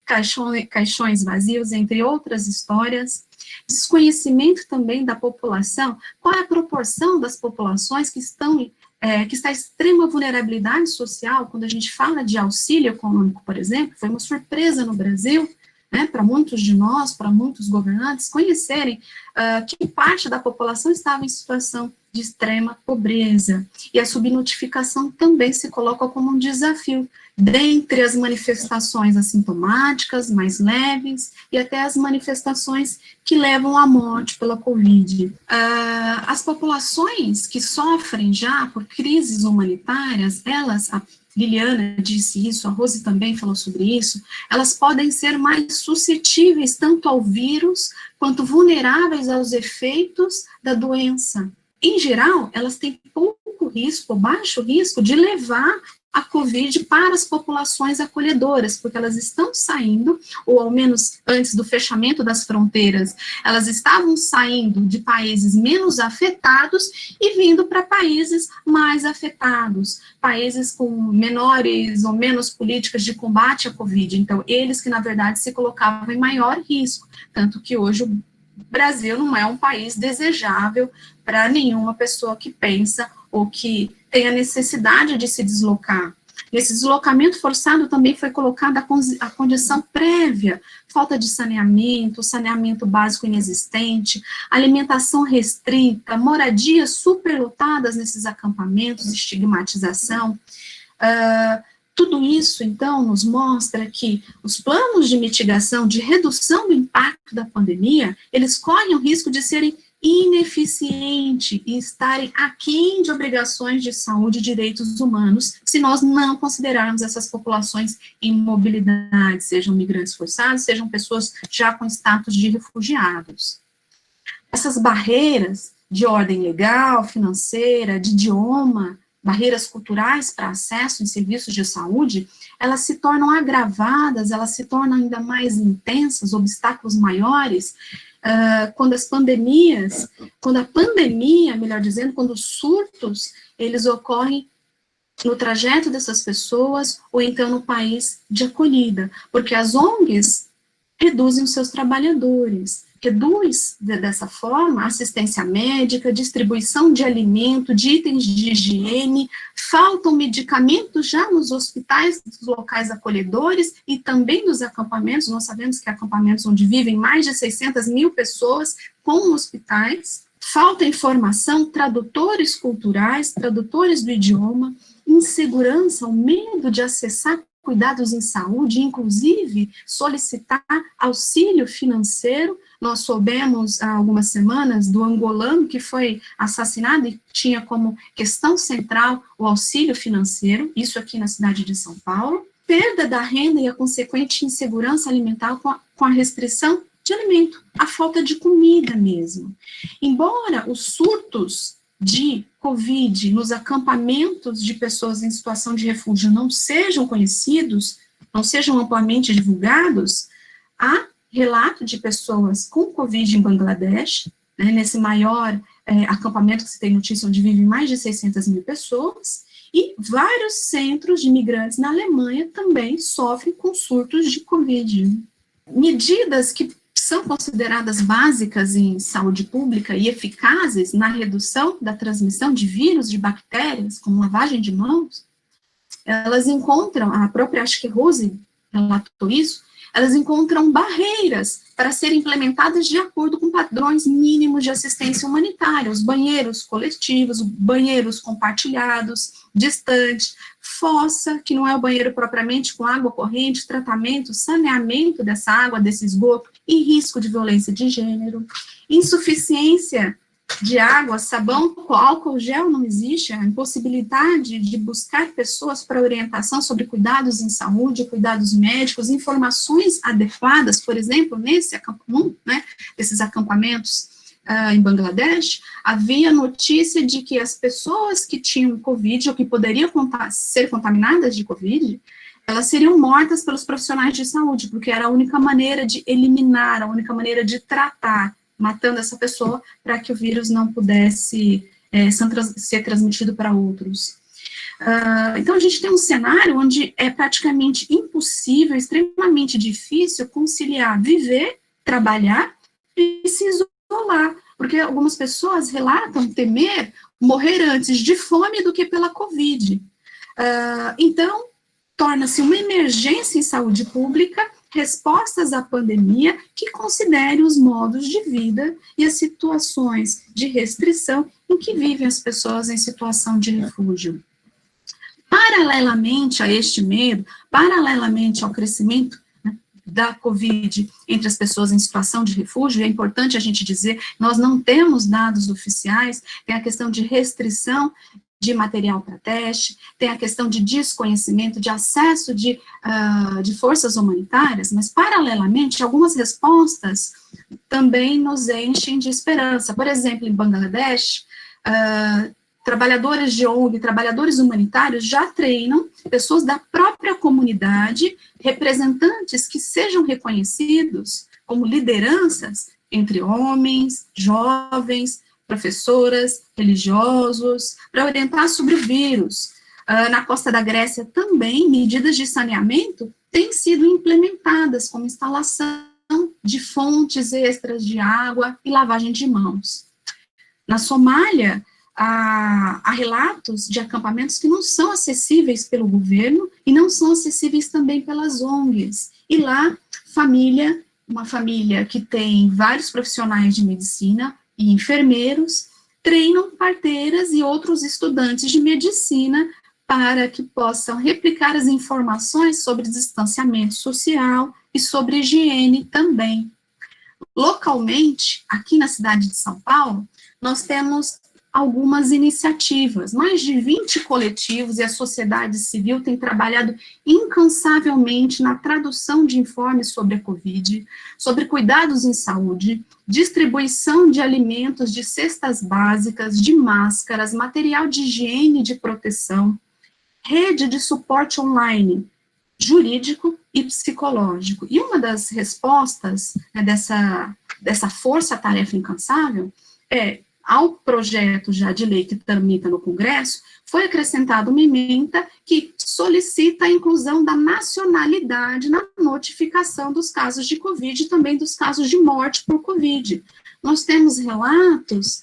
caixões vazios, entre outras histórias. Desconhecimento também da população, qual é a proporção das populações que está em extrema vulnerabilidade social, quando a gente fala de auxílio econômico, por exemplo, foi uma surpresa no Brasil, né, para muitos de nós, para muitos governantes, conhecerem que parte da população estava em situação de extrema pobreza, e a subnotificação também se coloca como um desafio, dentre as manifestações assintomáticas, mais leves, e até as manifestações que levam à morte pela Covid. As populações que sofrem já por crises humanitárias, elas, a Liliana disse isso, a Rose também falou sobre isso, elas podem ser mais suscetíveis tanto ao vírus, quanto vulneráveis aos efeitos da doença. Em geral, elas têm pouco risco, baixo risco, de levar a Covid para as populações acolhedoras, porque elas estão saindo, ou ao menos antes do fechamento das fronteiras, elas estavam saindo de países menos afetados e vindo para países mais afetados, países com menores ou menos políticas de combate à Covid. Então, eles que, na verdade, se colocavam em maior risco, tanto que hoje o Brasil não é um país desejável para nenhuma pessoa que pensa ou que tem a necessidade de se deslocar. Nesse deslocamento forçado também foi colocada a condição prévia, falta de saneamento, saneamento básico inexistente, alimentação restrita, moradias superlotadas nesses acampamentos, estigmatização. Tudo isso, então, nos mostra que os planos de mitigação, de redução do impacto da pandemia, eles correm o risco de serem ineficiente e estarem aquém de obrigações de saúde e direitos humanos, se nós não considerarmos essas populações em mobilidade, sejam migrantes forçados, sejam pessoas já com status de refugiados. Essas barreiras de ordem legal, financeira, de idioma, barreiras culturais para acesso em serviços de saúde, elas se tornam agravadas, elas se tornam ainda mais intensas, obstáculos maiores, quando a pandemia, melhor dizendo, quando os surtos, eles ocorrem no trajeto dessas pessoas, ou então no país de acolhida, porque as ONGs reduzem os seus trabalhadores, reduz, dessa forma, assistência médica, distribuição de alimento, de itens de higiene, faltam medicamentos já nos hospitais dos locais acolhedores e também nos acampamentos. Nós sabemos que há acampamentos onde vivem mais de 600 mil pessoas com hospitais, falta informação, tradutores culturais, tradutores do idioma, insegurança, o medo de acessar cuidados em saúde, inclusive solicitar auxílio financeiro. Nós soubemos há algumas semanas do angolano que foi assassinado e tinha como questão central o auxílio financeiro, isso aqui na cidade de São Paulo, perda da renda e a consequente insegurança alimentar com a restrição de alimento, a falta de comida mesmo. Embora os surtos de Covid nos acampamentos de pessoas em situação de refúgio não sejam conhecidos, não sejam amplamente divulgados, há relato de pessoas com Covid em Bangladesh, né, nesse maior acampamento que se tem notícia, onde vivem mais de 600 mil pessoas, e vários centros de imigrantes na Alemanha também sofrem com surtos de Covid. Medidas que são consideradas básicas em saúde pública e eficazes na redução da transmissão de vírus, de bactérias, como lavagem de mãos, elas encontram, a própria, acho que Rose relatou isso, elas encontram barreiras para serem implementadas de acordo com padrões mínimos de assistência humanitária, os banheiros coletivos, banheiros compartilhados, distantes, fossa, que não é o banheiro propriamente com água corrente, tratamento, saneamento dessa água, desse esgoto, e risco de violência de gênero, insuficiência de água, sabão, álcool gel não existe, a impossibilidade de buscar pessoas para orientação sobre cuidados em saúde, cuidados médicos, informações adequadas, por exemplo, nesse acampamento, né, esses acampamentos em Bangladesh, havia notícia de que as pessoas que tinham Covid, ou que poderiam ser contaminadas de Covid, elas seriam mortas pelos profissionais de saúde, porque era a única maneira de eliminar, a única maneira de tratar, matando essa pessoa para que o vírus não pudesse ser transmitido para outros. Então, a gente tem um cenário onde é praticamente impossível, extremamente difícil conciliar viver, trabalhar e se isolar, porque algumas pessoas relatam temer morrer antes de fome do que pela Covid. Então, torna-se uma emergência em saúde pública, respostas à pandemia que considere os modos de vida e as situações de restrição em que vivem as pessoas em situação de refúgio. Paralelamente a este medo, paralelamente ao crescimento, né, da Covid entre as pessoas em situação de refúgio, é importante a gente dizer, nós não temos dados oficiais, tem a questão de restrição de material para teste, tem a questão de desconhecimento, de acesso de forças humanitárias, mas, paralelamente, algumas respostas também nos enchem de esperança. Por exemplo, em Bangladesh, trabalhadores de ONG, trabalhadores humanitários já treinam pessoas da própria comunidade, representantes que sejam reconhecidos como lideranças entre homens, jovens, professoras, religiosos, para orientar sobre o vírus. Na costa da Grécia também, medidas de saneamento têm sido implementadas, como instalação de fontes extras de água e lavagem de mãos. Na Somália, há relatos de acampamentos que não são acessíveis pelo governo e não são acessíveis também pelas ONGs. E lá, uma família que tem vários profissionais de medicina e enfermeiros, treinam parteiras e outros estudantes de medicina para que possam replicar as informações sobre distanciamento social e sobre higiene também. Localmente, aqui na cidade de São Paulo, nós temos algumas iniciativas, mais de 20 coletivos e a sociedade civil tem trabalhado incansavelmente na tradução de informes sobre a Covid, sobre cuidados em saúde, distribuição de alimentos, de cestas básicas, de máscaras, material de higiene e de proteção, rede de suporte online, jurídico e psicológico. E uma das respostas, né, dessa força-tarefa incansável ao projeto já de lei que tramita no Congresso, foi acrescentada uma emenda que solicita a inclusão da nacionalidade na notificação dos casos de Covid e também dos casos de morte por Covid. Nós temos relatos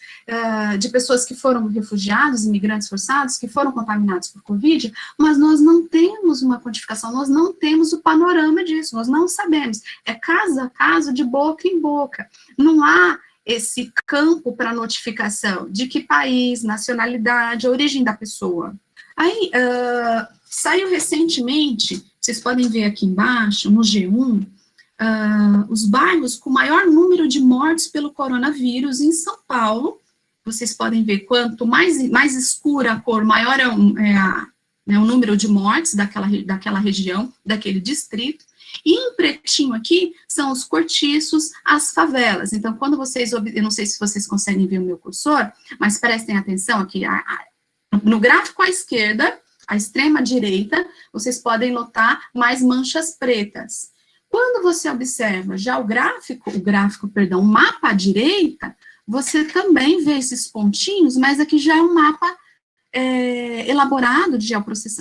de pessoas que foram refugiados, imigrantes forçados, que foram contaminados por Covid, mas nós não temos uma quantificação, nós não temos o panorama disso, nós não sabemos. É caso a caso, de boca em boca. Não há esse campo para notificação de que país, nacionalidade, origem da pessoa. Aí, saiu recentemente, vocês podem ver aqui embaixo, no G1, os bairros com maior número de mortes pelo coronavírus em São Paulo. Vocês podem ver quanto mais escura a cor, maior é o número de mortes daquela região, daquele distrito. E em pretinho aqui são os cortiços, as favelas. Então, quando vocês, eu não sei se vocês conseguem ver o meu cursor, mas prestem atenção aqui, no gráfico à esquerda, à extrema direita, vocês podem notar mais manchas pretas. Quando você observa já o mapa à direita, você também vê esses pontinhos, mas aqui já é um mapa elaborado, de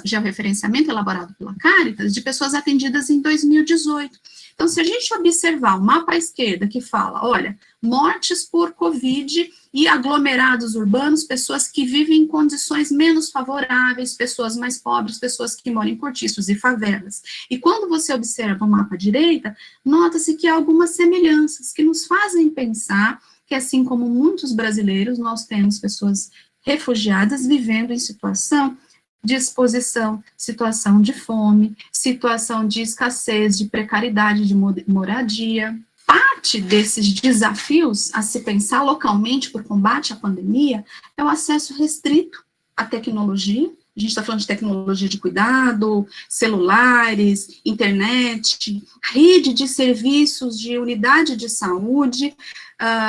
georreferenciamento elaborado pela Caritas, de pessoas atendidas em 2018. Então, se a gente observar o mapa à esquerda que fala, olha, mortes por Covid e aglomerados urbanos, pessoas que vivem em condições menos favoráveis, pessoas mais pobres, pessoas que moram em cortiços e favelas. E quando você observa o mapa à direita, nota-se que há algumas semelhanças que nos fazem pensar que, assim como muitos brasileiros, nós temos pessoas refugiadas vivendo em situação de exposição, situação de fome, situação de escassez, de precariedade de moradia. Parte desses desafios a se pensar localmente por combate à pandemia é o acesso restrito à tecnologia. A gente está falando de tecnologia de cuidado, celulares, internet, rede de serviços de unidade de saúde.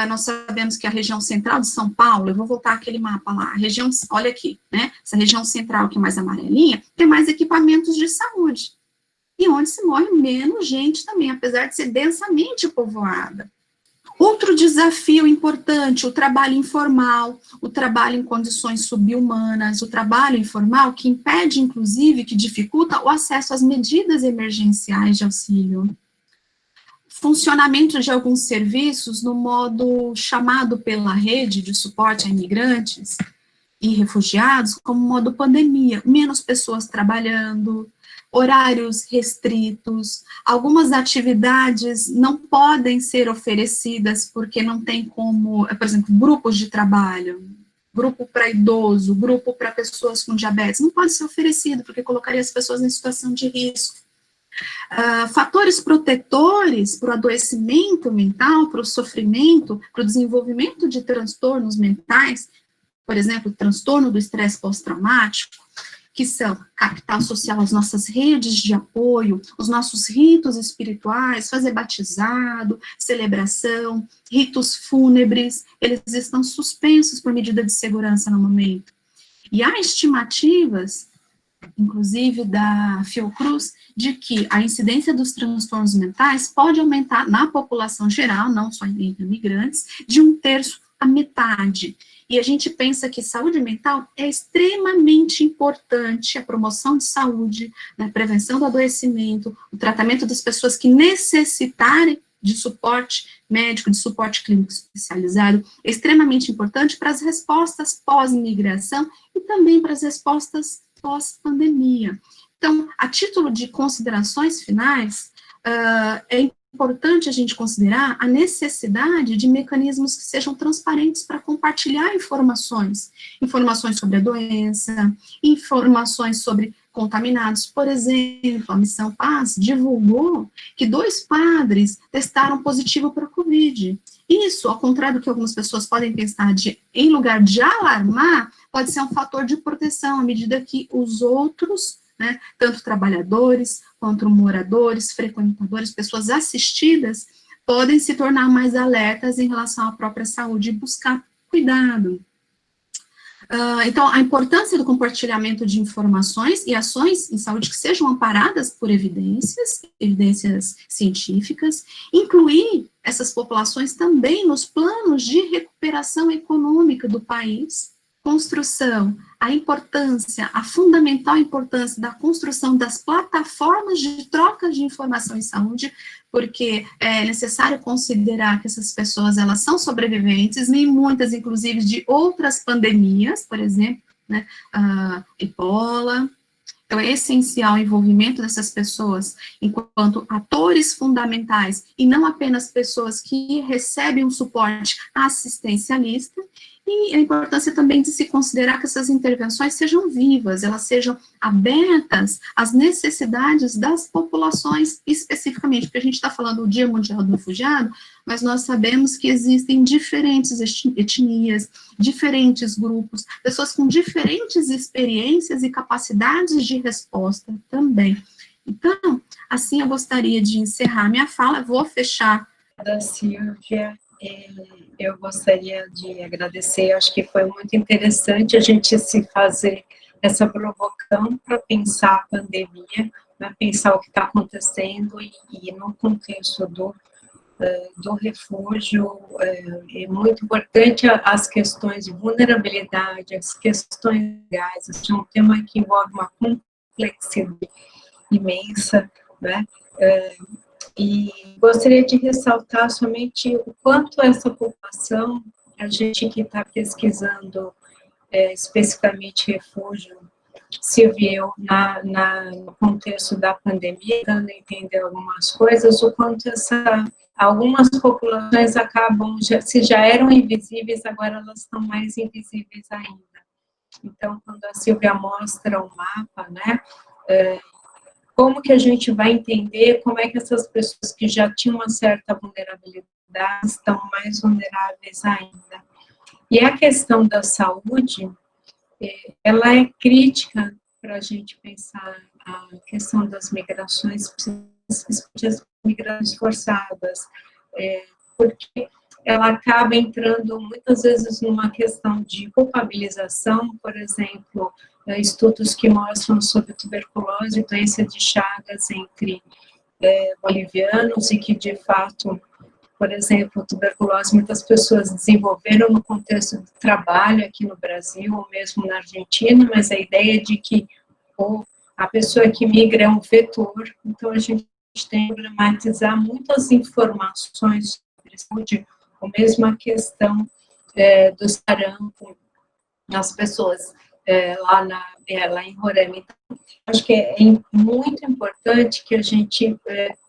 Nós sabemos que a região central de São Paulo, eu vou voltar aquele mapa lá, a região, olha aqui, né, essa região central que é mais amarelinha, tem mais equipamentos de saúde, e onde se morre menos gente também, apesar de ser densamente povoada. Outro desafio importante, o trabalho informal, o trabalho em condições subhumanas, o trabalho informal que impede, inclusive, que dificulta o acesso às medidas emergenciais de auxílio. Funcionamento de alguns serviços no modo chamado pela rede de suporte a imigrantes e refugiados como modo pandemia, menos pessoas trabalhando, horários restritos, algumas atividades não podem ser oferecidas porque não tem como, por exemplo, grupos de trabalho, grupo para idoso, grupo para pessoas com diabetes, não pode ser oferecido porque colocaria as pessoas em situação de risco. Fatores protetores para o adoecimento mental, para o sofrimento, para o desenvolvimento de transtornos mentais, por exemplo, o transtorno do estresse pós-traumático, que são capital social, as nossas redes de apoio, os nossos ritos espirituais, fazer batizado, celebração, ritos fúnebres, eles estão suspensos por medida de segurança no momento. E há estimativas, inclusive da Fiocruz, de que a incidência dos transtornos mentais pode aumentar na população geral, não só entre imigrantes, de 1/3 a metade. E a gente pensa que saúde mental é extremamente importante, a promoção de saúde, a prevenção do adoecimento, o tratamento das pessoas que necessitarem de suporte médico, de suporte clínico especializado, é extremamente importante para as respostas pós-migração e também para as respostas pós-pandemia. Então, a título de considerações finais, é importante a gente considerar a necessidade de mecanismos que sejam transparentes para compartilhar informações sobre a doença, informações sobre contaminados. Por exemplo, a Missão Paz divulgou que 2 padres testaram positivo para a Covid. Isso, ao contrário do que algumas pessoas podem pensar, em lugar de alarmar, pode ser um fator de proteção, à medida que os outros, né, tanto trabalhadores, quanto moradores, frequentadores, pessoas assistidas, podem se tornar mais alertas em relação à própria saúde e buscar cuidado. Então, a importância do compartilhamento de informações e ações em saúde que sejam amparadas por evidências científicas, incluir essas populações também nos planos de recuperação econômica do país, construção, a fundamental importância da construção das plataformas de troca de informação em saúde, porque é necessário considerar que essas pessoas, elas são sobreviventes, nem muitas, inclusive, de outras pandemias, por exemplo, né, Ebola. Então, é essencial o envolvimento dessas pessoas enquanto atores fundamentais e não apenas pessoas que recebem um suporte assistencialista, e a importância também de se considerar que essas intervenções sejam vivas, elas sejam abertas às necessidades das populações especificamente, porque a gente está falando do Dia Mundial do Refugiado, mas nós sabemos que existem diferentes etnias, diferentes grupos, pessoas com diferentes experiências e capacidades de resposta também. Então, assim eu gostaria de encerrar minha fala, vou fechar. Da Silvia, eu gostaria de agradecer, acho que foi muito interessante a gente se fazer essa provocação para pensar a pandemia, para pensar o que está acontecendo e no contexto do refúgio, é muito importante as questões de vulnerabilidade, as questões legais, é um tema que envolve uma complexidade imensa, né? E gostaria de ressaltar somente o quanto essa população, a gente que está pesquisando especificamente refúgio, se viu no contexto da pandemia, tentando entender algumas coisas, o quanto algumas populações acabam, se já eram invisíveis, agora elas estão mais invisíveis ainda. Então, quando a Silvia mostra o mapa, né, como que a gente vai entender como é que essas pessoas que já tinham uma certa vulnerabilidade estão mais vulneráveis ainda. E a questão da saúde, ela é crítica para a gente pensar a questão das migrações, as migrações forçadas, porque ela acaba entrando muitas vezes numa questão de culpabilização, por exemplo, estudos que mostram sobre tuberculose e doença de Chagas entre bolivianos e que, de fato, por exemplo, tuberculose, muitas pessoas desenvolveram no contexto de trabalho aqui no Brasil, ou mesmo na Argentina, mas a ideia de que a pessoa que migra é um vetor, então a gente tem que problematizar muitas informações sobre saúde, ou mesmo a questão do sarampo nas pessoas lá em Roraima. Então, acho que é muito importante que a gente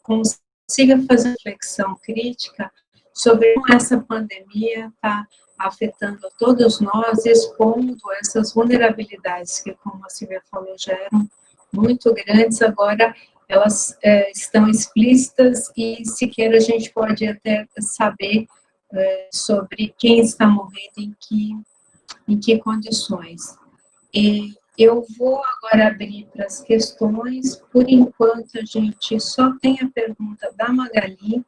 consiga fazer reflexão crítica sobre como essa pandemia está afetando a todos nós, expondo essas vulnerabilidades que, como a Silvia falou, já eram muito grandes, agora elas estão explícitas e sequer a gente pode até saber sobre quem está morrendo em que condições. E eu vou agora abrir para as questões. Por enquanto, a gente só tem a pergunta da Magali,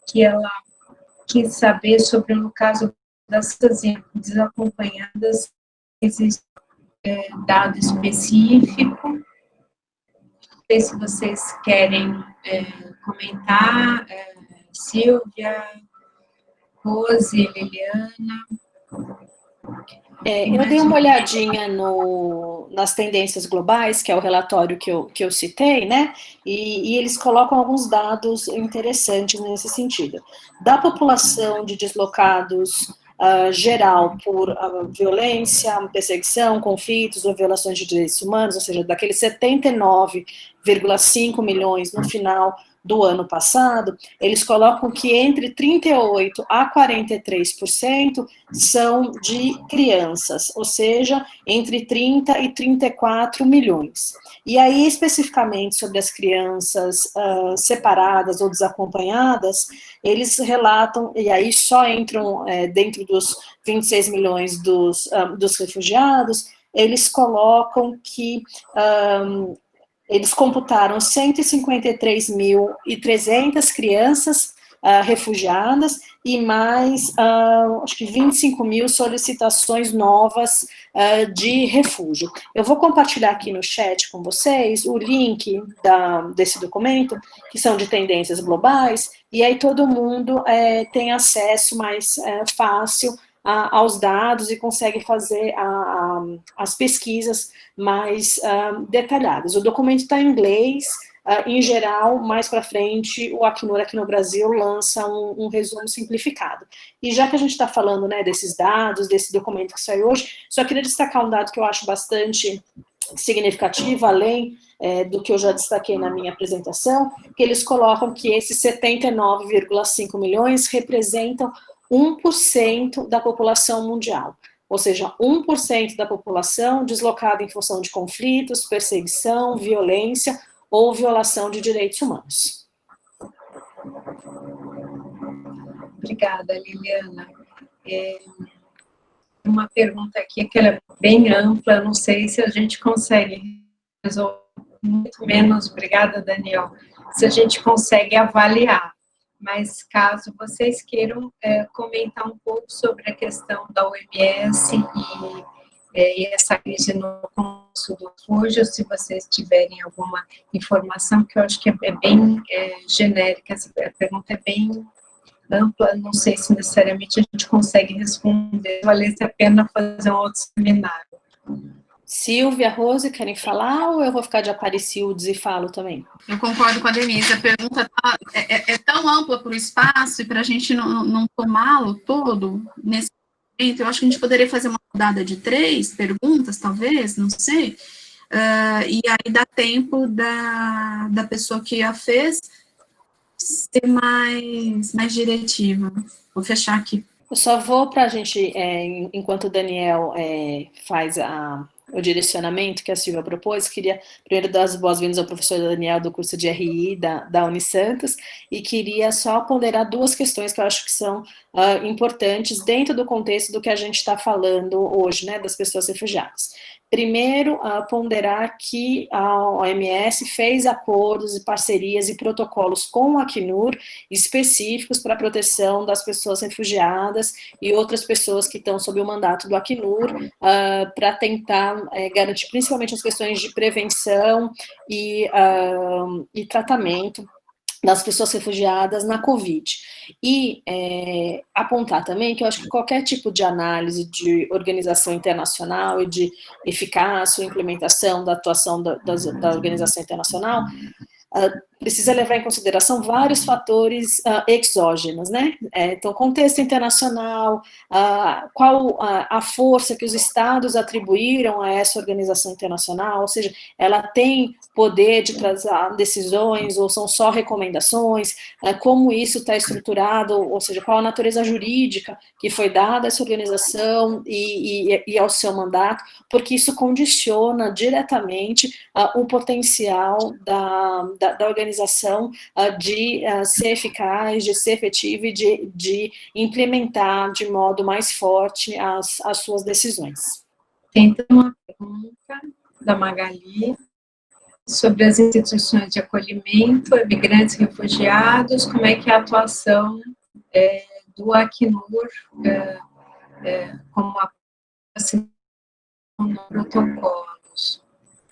que ela quis saber sobre, no caso das desacompanhadas, existe dado específico. Não sei se vocês querem comentar, Silvia, Rose, Liliana. Eu dei uma olhadinha nas tendências globais, que é o relatório que eu citei, né? E eles colocam alguns dados interessantes nesse sentido. Da população de deslocados geral por violência, perseguição, conflitos ou violações de direitos humanos, ou seja, daqueles 79,5 milhões no final do ano passado, eles colocam que entre 38% a 43% são de crianças, ou seja, entre 30 e 34 milhões. E aí, especificamente sobre as crianças separadas ou desacompanhadas, eles relatam, e aí só entram dentro dos 26 milhões dos refugiados, eles colocam que eles computaram 153.300 crianças refugiadas e mais, acho que 25 mil solicitações novas de refúgio. Eu vou compartilhar aqui no chat com vocês o link desse documento, que são de tendências globais, e aí todo mundo tem acesso mais fácil aos dados e consegue fazer as pesquisas mais detalhadas. O documento está em inglês, em geral, mais para frente, o Acnur aqui no Brasil lança um resumo simplificado. E já que a gente está falando, né, desses dados, desse documento que saiu hoje, só queria destacar um dado que eu acho bastante significativo, além do que eu já destaquei na minha apresentação, que eles colocam que esses 79,5 milhões representam 1% da população mundial, ou seja, 1% da população deslocada em função de conflitos, perseguição, violência ou violação de direitos humanos. Obrigada, Liliana. Uma pergunta aqui que ela é bem ampla, não sei se a gente consegue resolver, muito menos, obrigada, Daniel, se a gente consegue avaliar. Mas caso vocês queiram comentar um pouco sobre a questão da OMS e essa crise no curso do refúgio, se vocês tiverem alguma informação, que eu acho que é bem genérica, essa pergunta é bem ampla, não sei se necessariamente a gente consegue responder, valesse a pena fazer um outro seminário. Silvia, Rose, querem falar ou eu vou ficar de Aparecildes e falo também? Eu concordo com a Denise, a pergunta é tão ampla para o espaço e para a gente não tomá-lo todo nesse momento, eu acho que a gente poderia fazer uma rodada de 3 perguntas, talvez, não sei, e aí dá tempo da pessoa que a fez ser mais diretiva. Vou fechar aqui. Eu só vou para a gente, enquanto o Daniel faz o direcionamento que a Silvia propôs, queria primeiro dar as boas-vindas ao professor Daniel do curso de RI da Unisantos, e queria só ponderar 2 questões que eu acho que são importantes dentro do contexto do que a gente está falando hoje, né, das pessoas refugiadas. Primeiro, ponderar que a OMS fez acordos e parcerias e protocolos com o Acnur específicos para a proteção das pessoas refugiadas e outras pessoas que estão sob o mandato do Acnur, para tentar garantir principalmente as questões de prevenção e tratamento das pessoas refugiadas na Covid. E apontar também que eu acho que qualquer tipo de análise de organização internacional e de eficácia ou implementação da atuação da organização internacional precisa levar em consideração vários fatores exógenos, né? Então, contexto internacional, qual a força que os estados atribuíram a essa organização internacional, ou seja, ela tem poder de trazer decisões ou são só recomendações, como isso está estruturado, ou seja, qual a natureza jurídica que foi dada a essa organização e ao seu mandato, porque isso condiciona diretamente o potencial da organização de ser eficaz, de ser efetiva e de implementar de modo mais forte as suas decisões. Tem uma pergunta da Magali sobre as instituições de acolhimento, imigrantes e refugiados, como é que é a atuação do Acnur como a protocolos?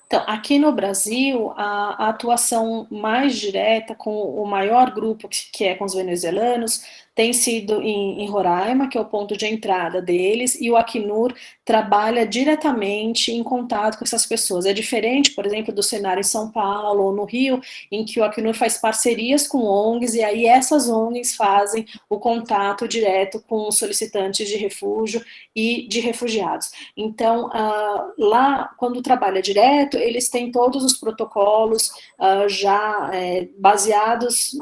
Então, aqui no Brasil, a atuação mais direta com o maior grupo, que é com os venezuelanos, tem sido em Roraima, que é o ponto de entrada deles, e o Acnur trabalha diretamente em contato com essas pessoas. É diferente, por exemplo, do cenário em São Paulo ou no Rio, em que o Acnur faz parcerias com ONGs, e aí essas ONGs fazem o contato direto com os solicitantes de refúgio e de refugiados. Então, lá, quando trabalha direto, eles têm todos os protocolos já baseados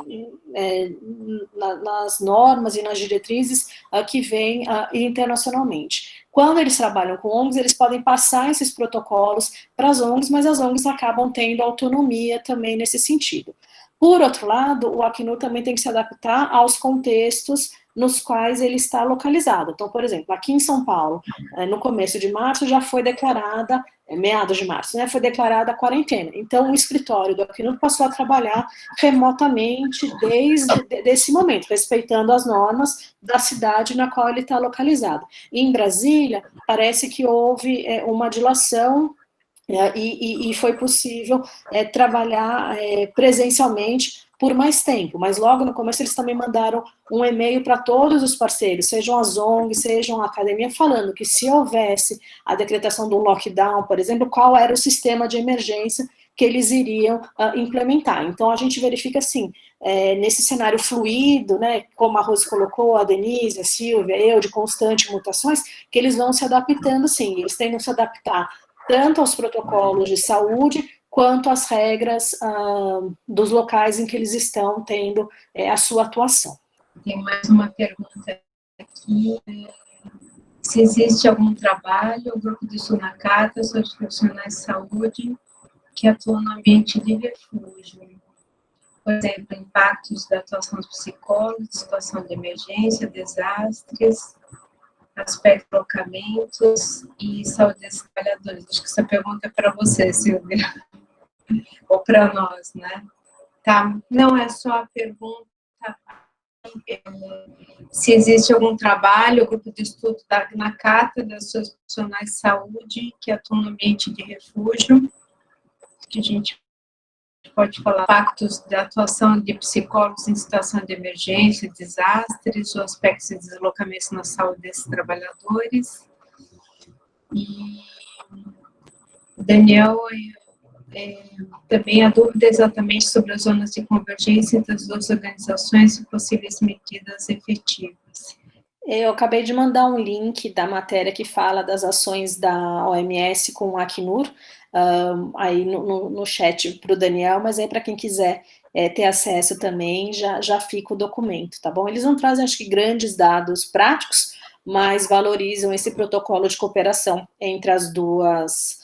nas normas e nas diretrizes que vêm internacionalmente. Quando eles trabalham com ONGs, eles podem passar esses protocolos para as ONGs, mas as ONGs acabam tendo autonomia também nesse sentido. Por outro lado, o Acnur também tem que se adaptar aos contextos nos quais ele está localizado. Então, por exemplo, aqui em São Paulo, no começo de março, já foi declarada, meados de março, né, foi declarada a quarentena. Então, o escritório do Acnur passou a trabalhar remotamente desde esse momento, respeitando as normas da cidade na qual ele está localizado. E em Brasília, parece que houve uma dilação e foi possível trabalhar presencialmente por mais tempo, mas logo no começo eles também mandaram um e-mail para todos os parceiros, sejam as ONGs, sejam a academia, falando que se houvesse a decretação do lockdown, por exemplo, qual era o sistema de emergência que eles iriam implementar. Então a gente verifica assim, nesse cenário fluido, né, como a Rose colocou, a Denise, a Silvia, eu, de constante mutações, que eles vão se adaptando, sim, eles tendem a se adaptar tanto aos protocolos de saúde, quanto às regras dos locais em que eles estão tendo a sua atuação. Tem mais uma pergunta aqui. Se existe algum trabalho, o grupo de Sunacata, sobre os profissionais de saúde que atuam no ambiente de refúgio? Por exemplo, impactos da atuação dos psicólogos, situação de emergência, desastres, aspectos de locamentos e saúde dos trabalhadores. Acho que essa pergunta é para você, Silvia. Ou para nós, né? Tá, não é só a pergunta se existe algum trabalho, grupo de estudo na Cata das suas profissionais de saúde que atuam no ambiente de refúgio, que a gente pode falar impactos da atuação de psicólogos em situação de emergência, desastres, ou aspectos de deslocamento na saúde desses trabalhadores. E Daniel, também a dúvida exatamente sobre as zonas de convergência das duas organizações e possíveis medidas efetivas. Eu acabei de mandar um link da matéria que fala das ações da OMS com o Acnur, aí no chat para o Daniel, mas aí para quem quiser ter acesso também, já fica o documento, tá bom? Eles não trazem, acho que, grandes dados práticos, mas valorizam esse protocolo de cooperação entre as duas...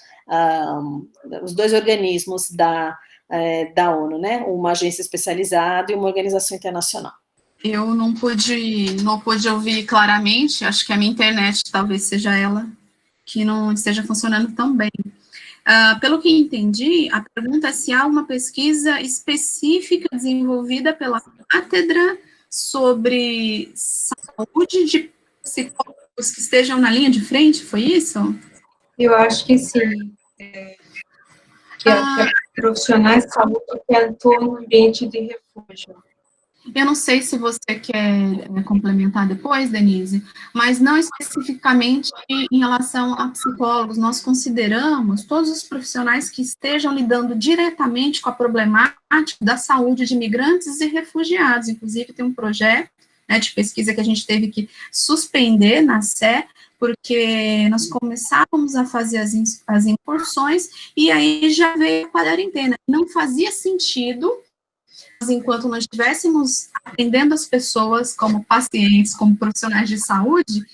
os dois organismos da ONU, né? Uma agência especializada e uma organização internacional. Eu não pude ouvir claramente, acho que a minha internet talvez seja ela que não esteja funcionando tão bem. Pelo que entendi, a pergunta é se há uma pesquisa específica desenvolvida pela cátedra sobre saúde de psicólogos que estejam na linha de frente, foi isso? Eu acho que sim. Que profissionais de saúde que atuam no ambiente de refúgio. Eu não sei se você quer complementar depois, Denise, mas não especificamente em relação a psicólogos. Nós consideramos todos os profissionais que estejam lidando diretamente com a problemática da saúde de imigrantes e refugiados. Inclusive, tem um projeto de pesquisa que a gente teve que suspender na SE, porque nós começávamos a fazer as incursões e aí já veio a quarentena. Não fazia sentido, enquanto nós estivéssemos atendendo as pessoas como pacientes, como profissionais de saúde,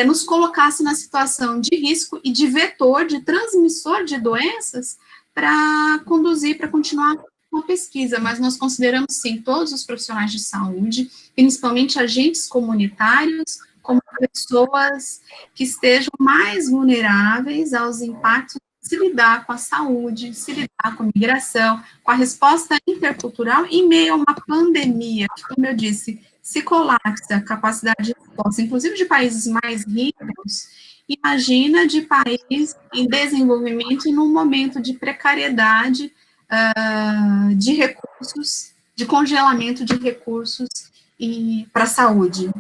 nos colocasse na situação de risco e de vetor, de transmissor de doenças para conduzir, para continuar com a pesquisa, mas nós consideramos, sim, todos os profissionais de saúde, principalmente agentes comunitários, como pessoas que estejam mais vulneráveis aos impactos de se lidar com a saúde, se lidar com a migração, com a resposta intercultural em meio a uma pandemia, que, como eu disse, se colapsa a capacidade de resposta, inclusive de países mais ricos, imagina de país em desenvolvimento e num momento de precariedade de recursos, de congelamento de recursos para a saúde.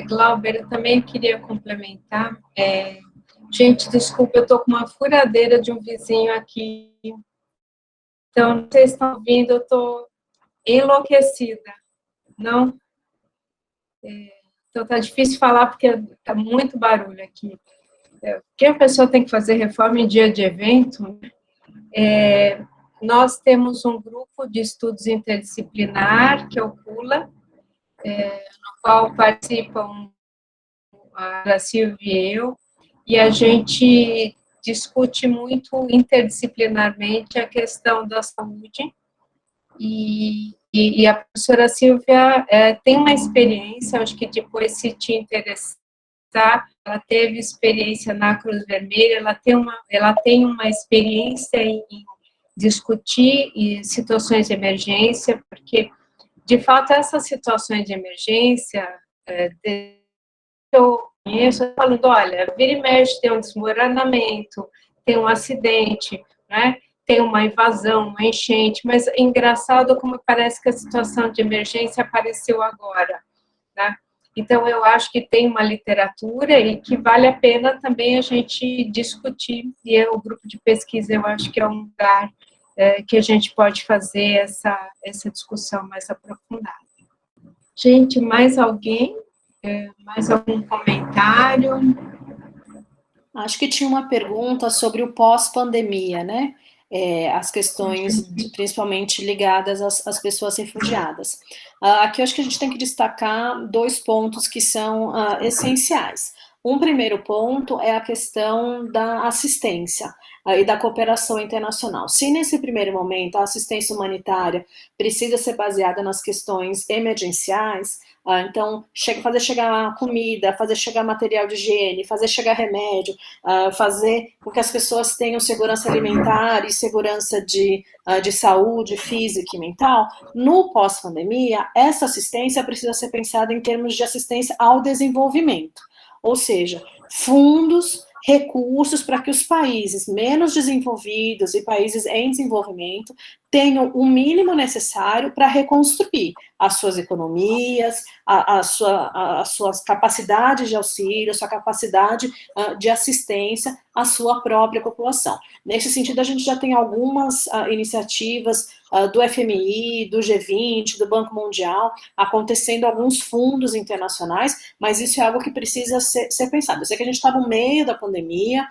Glauber, eu também queria complementar. Gente, desculpa, eu estou com uma furadeira de um vizinho aqui. Então, não sei se estão ouvindo, eu estou enlouquecida. Não? Então, está difícil falar porque está muito barulho aqui. Porque a pessoa tem que fazer reforma em dia de evento. Nós temos um grupo de estudos interdisciplinar, que é o CULA, no qual participam a Silvia e eu, e a gente discute muito interdisciplinarmente a questão da saúde, e a professora Silvia tem uma experiência, acho que depois, se te interessar, ela teve experiência na Cruz Vermelha, ela tem uma experiência em discutir situações de emergência, porque, de fato, essas situações de emergência, eu conheço falando, olha, vira e mexe, tem um desmoronamento, tem um acidente, né? Tem uma invasão, uma enchente, mas é engraçado como parece que a situação de emergência apareceu agora, né? Então, eu acho que tem uma literatura e que vale a pena também a gente discutir, e o grupo de pesquisa, eu acho que é um lugar que a gente pode fazer essa discussão mais aprofundada. Gente, mais alguém? Mais algum comentário? Acho que tinha uma pergunta sobre o pós-pandemia, né? As questões principalmente ligadas às pessoas refugiadas. Aqui eu acho que a gente tem que destacar 2 pontos que são essenciais. Um primeiro ponto é a questão da assistência e da cooperação internacional. Se nesse primeiro momento a assistência humanitária precisa ser baseada nas questões emergenciais, então fazer chegar comida, fazer chegar material de higiene, fazer chegar remédio, fazer com que as pessoas tenham segurança alimentar e segurança de saúde física e mental, no pós-pandemia, essa assistência precisa ser pensada em termos de assistência ao desenvolvimento. Ou seja, fundos, recursos para que os países menos desenvolvidos e países em desenvolvimento tenham o mínimo necessário para reconstruir as suas economias, as suas capacidades de auxílio, a sua capacidade de assistência à sua própria população. Nesse sentido, a gente já tem algumas iniciativas do FMI, do G20, do Banco Mundial, acontecendo alguns fundos internacionais, mas isso é algo que precisa ser pensado. Eu sei que a gente está no meio da pandemia,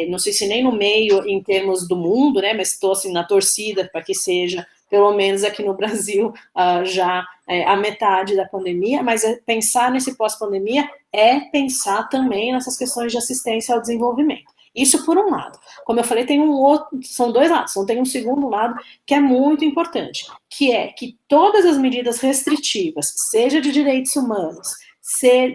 não sei se nem no meio em termos do mundo, né, mas estou assim, na torcida para que seja, pelo menos aqui no Brasil, já a metade da pandemia, mas pensar nesse pós-pandemia é pensar também nessas questões de assistência ao desenvolvimento. Isso por um lado. Como eu falei, são 2 lados, então tem um segundo lado que é muito importante, que é que todas as medidas restritivas, seja de direitos humanos,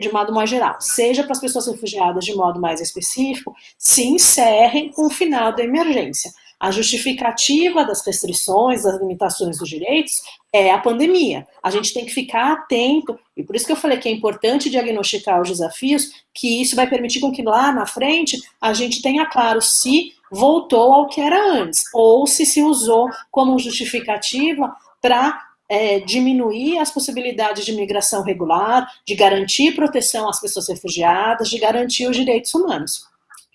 de modo mais geral, seja para as pessoas refugiadas de modo mais específico, se encerrem com o final da emergência. A justificativa das restrições, das limitações dos direitos é a pandemia. A gente tem que ficar atento, e por isso que eu falei que é importante diagnosticar os desafios, que isso vai permitir com que lá na frente a gente tenha claro se voltou ao que era antes, ou se usou como justificativa para diminuir as possibilidades de migração regular, de garantir proteção às pessoas refugiadas, de garantir os direitos humanos.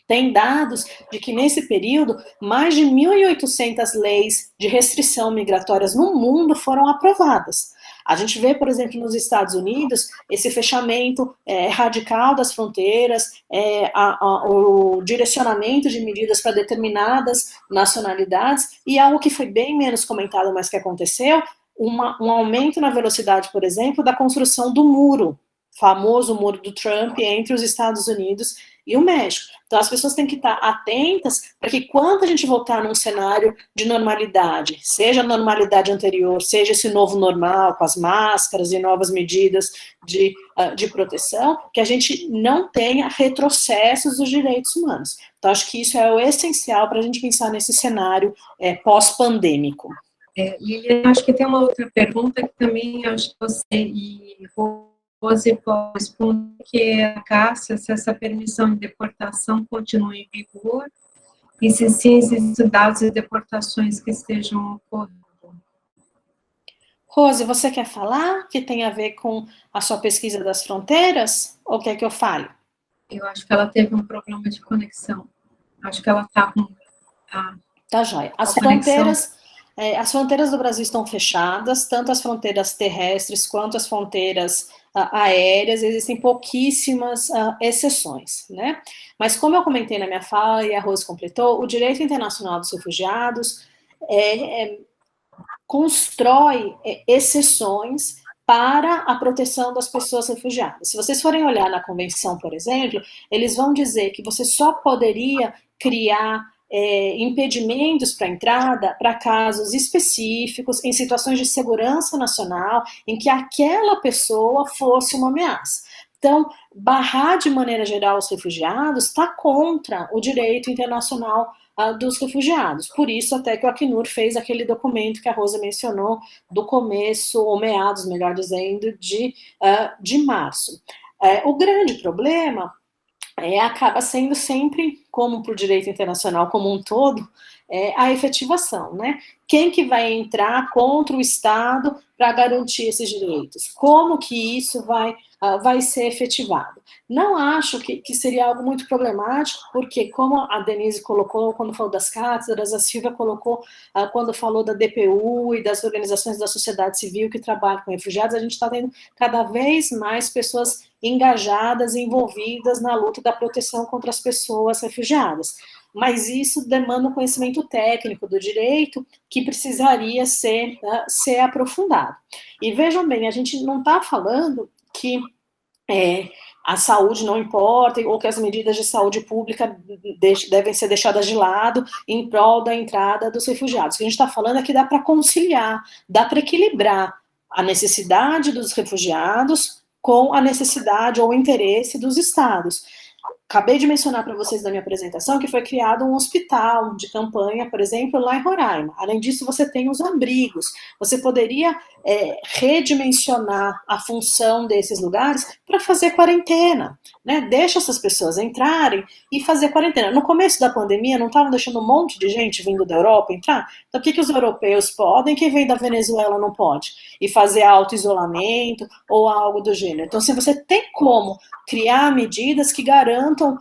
Tem dados de que, nesse período, mais de 1.800 leis de restrição migratórias no mundo foram aprovadas. A gente vê, por exemplo, nos Estados Unidos, esse fechamento radical das fronteiras, o direcionamento de medidas para determinadas nacionalidades, e algo que foi bem menos comentado, mas que aconteceu, um aumento na velocidade, por exemplo, da construção do muro, famoso muro do Trump entre os Estados Unidos e o México. Então, as pessoas têm que estar atentas para que, quando a gente voltar num cenário de normalidade, seja a normalidade anterior, seja esse novo normal, com as máscaras e novas medidas de proteção, que a gente não tenha retrocessos dos direitos humanos. Então, acho que isso é o essencial para a gente pensar nesse cenário pós-pandêmico. Lilian, acho que tem uma outra pergunta que também acho que você e Rose pode responder que a Cássia, se essa permissão de deportação continua em vigor, e se sim, existem dados de deportações que estejam ocorrendo. Rose, você quer falar que tem a ver com a sua pesquisa das fronteiras? Ou quer que eu fale? Eu acho que ela teve um problema de conexão. Acho que ela está com Tá joia. As fronteiras do Brasil estão fechadas, tanto as fronteiras terrestres quanto as fronteiras aéreas, existem pouquíssimas exceções, né? Mas como eu comentei na minha fala e a Rose completou, o direito internacional dos refugiados constrói exceções para a proteção das pessoas refugiadas. Se vocês forem olhar na convenção, por exemplo, eles vão dizer que você só poderia criar impedimentos para entrada para casos específicos, em situações de segurança nacional, em que aquela pessoa fosse uma ameaça. Então, barrar de maneira geral os refugiados está contra o direito internacional dos refugiados. Por isso, até que o Acnur fez aquele documento que a Rosa mencionou do começo, ou meados, melhor dizendo, de março. O grande problema acaba sendo sempre, como para o direito internacional como um todo, a efetivação, né? Quem que vai entrar contra o Estado para garantir esses direitos? Como que isso vai ser efetivado? Não acho que seria algo muito problemático, porque como a Denise colocou quando falou das cátedras, a Silvia colocou quando falou da DPU e das organizações da sociedade civil que trabalham com refugiados, a gente está tendo cada vez mais pessoas engajadas, envolvidas na luta da proteção contra as pessoas refugiadas. Mas isso demanda um conhecimento técnico do direito que precisaria ser aprofundado. E vejam bem, a gente não está falando que a saúde não importa, ou que as medidas de saúde pública devem ser deixadas de lado em prol da entrada dos refugiados. O que a gente está falando é que dá para conciliar, dá para equilibrar a necessidade dos refugiados com a necessidade ou o interesse dos estados. Acabei de mencionar para vocês na minha apresentação que foi criado um hospital de campanha, por exemplo, lá em Roraima. Além disso, você tem os abrigos. Você poderia redimensionar a função desses lugares para fazer quarentena, né? Deixa essas pessoas entrarem e fazer quarentena. No começo da pandemia, não estavam deixando um monte de gente vindo da Europa entrar? Então, o que os europeus podem, quem vem da Venezuela não pode? E fazer auto-isolamento ou algo do gênero. Então, se você tem como criar medidas que garantam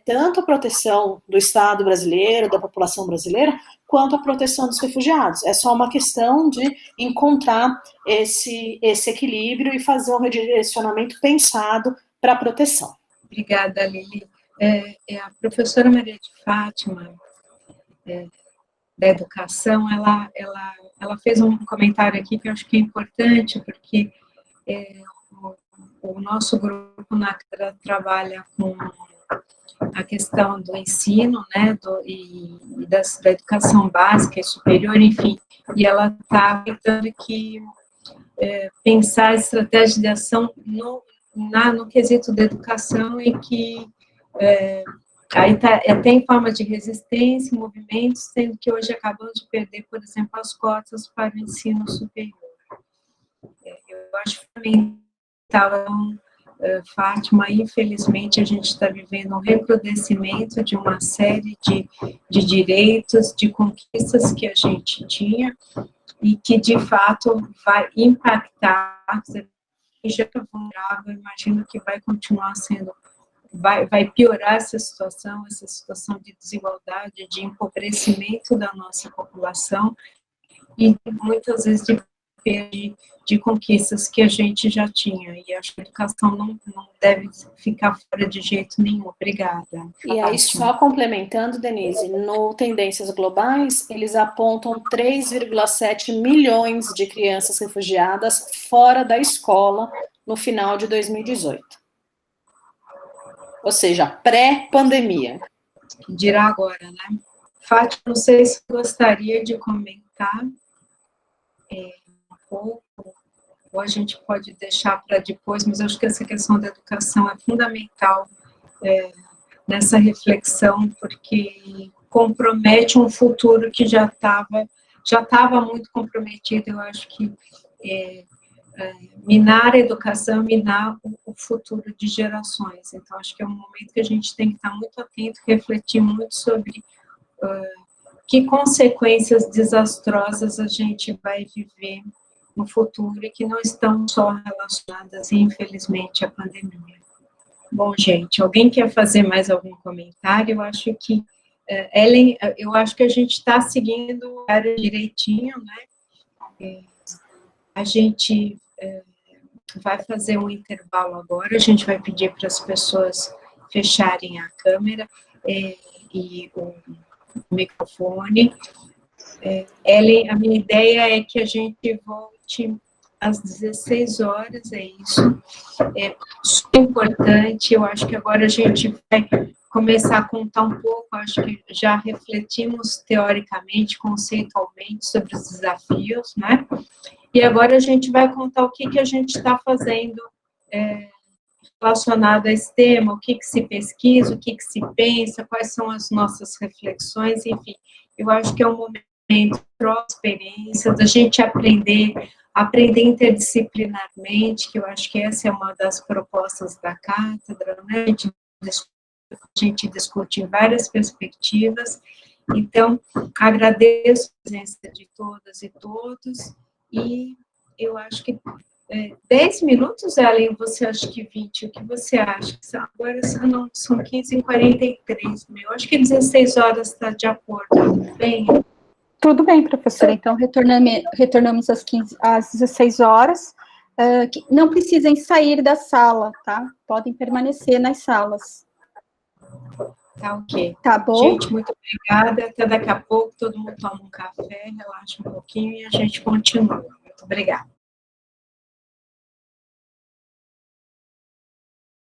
tanto a proteção do Estado brasileiro, da população brasileira, quanto a proteção dos refugiados. É só uma questão de encontrar esse equilíbrio e fazer um redirecionamento pensado para a proteção. Obrigada, Lili. A professora Maria de Fátima, da educação, ela fez um comentário aqui que eu acho que é importante, porque o nosso grupo na CRA trabalha com a questão do ensino, né, da educação básica e superior, enfim, e ela está tentando que pensar a estratégia de ação no quesito da educação e que aí tem forma de resistência, movimentos, sendo que hoje acabamos de perder, por exemplo, as cotas para o ensino superior. Eu acho fundamental, Fátima, infelizmente a gente está vivendo um recrudescimento de uma série de direitos, de conquistas que a gente tinha e que, de fato, vai impactar, já é vulnerável, imagino que vai continuar sendo, vai piorar essa situação de desigualdade, de empobrecimento da nossa população e muitas vezes de conquistas que a gente já tinha, e acho que a educação não deve ficar fora de jeito nenhum. Obrigada. E aí, só complementando, Denise, no Tendências Globais, eles apontam 3,7 milhões de crianças refugiadas fora da escola no final de 2018. Ou seja, pré-pandemia. Dirá agora, né? Fátima, não sei se gostaria de comentar pouco, ou a gente pode deixar para depois, mas eu acho que essa questão da educação é fundamental nessa reflexão, porque compromete um futuro que já estava muito comprometido. Eu acho que minar a educação, minar o futuro de gerações. Então, acho que é um momento que a gente tem que estar muito atento, refletir muito sobre que consequências desastrosas a gente vai viver no futuro e que não estão só relacionadas, infelizmente, à pandemia. Bom, gente, alguém quer fazer mais algum comentário? Eu acho que, Ellen, eu acho que a gente está seguindo o horário direitinho, né? A gente vai fazer um intervalo agora, a gente vai pedir para as pessoas fecharem a câmera e o microfone. Ellen, a minha ideia é que a gente volte às 16 horas, é isso. É super importante, eu acho que agora a gente vai começar a contar um pouco, acho que já refletimos teoricamente, conceitualmente sobre os desafios, né? E agora a gente vai contar o que a gente está fazendo relacionado a esse tema, o que se pesquisa, o que se pensa, quais são as nossas reflexões, enfim. Eu acho que é um momento de experiência, da gente aprender interdisciplinarmente, que eu acho que essa é uma das propostas da cátedra, né? A gente discute em várias perspectivas. Então, agradeço a presença de todas e todos, e eu acho que 10 minutos, Ellen, você acha que 20? O que você acha? Agora não, são 15h43, eu acho que 16 horas está de acordo, bem? Tudo bem, professora, então retornamos às 16 horas, não precisem sair da sala, tá? Podem permanecer nas salas. Tá ok. Tá bom? Gente, muito obrigada, até daqui a pouco, todo mundo toma um café, relaxa um pouquinho e a gente continua. Muito obrigada.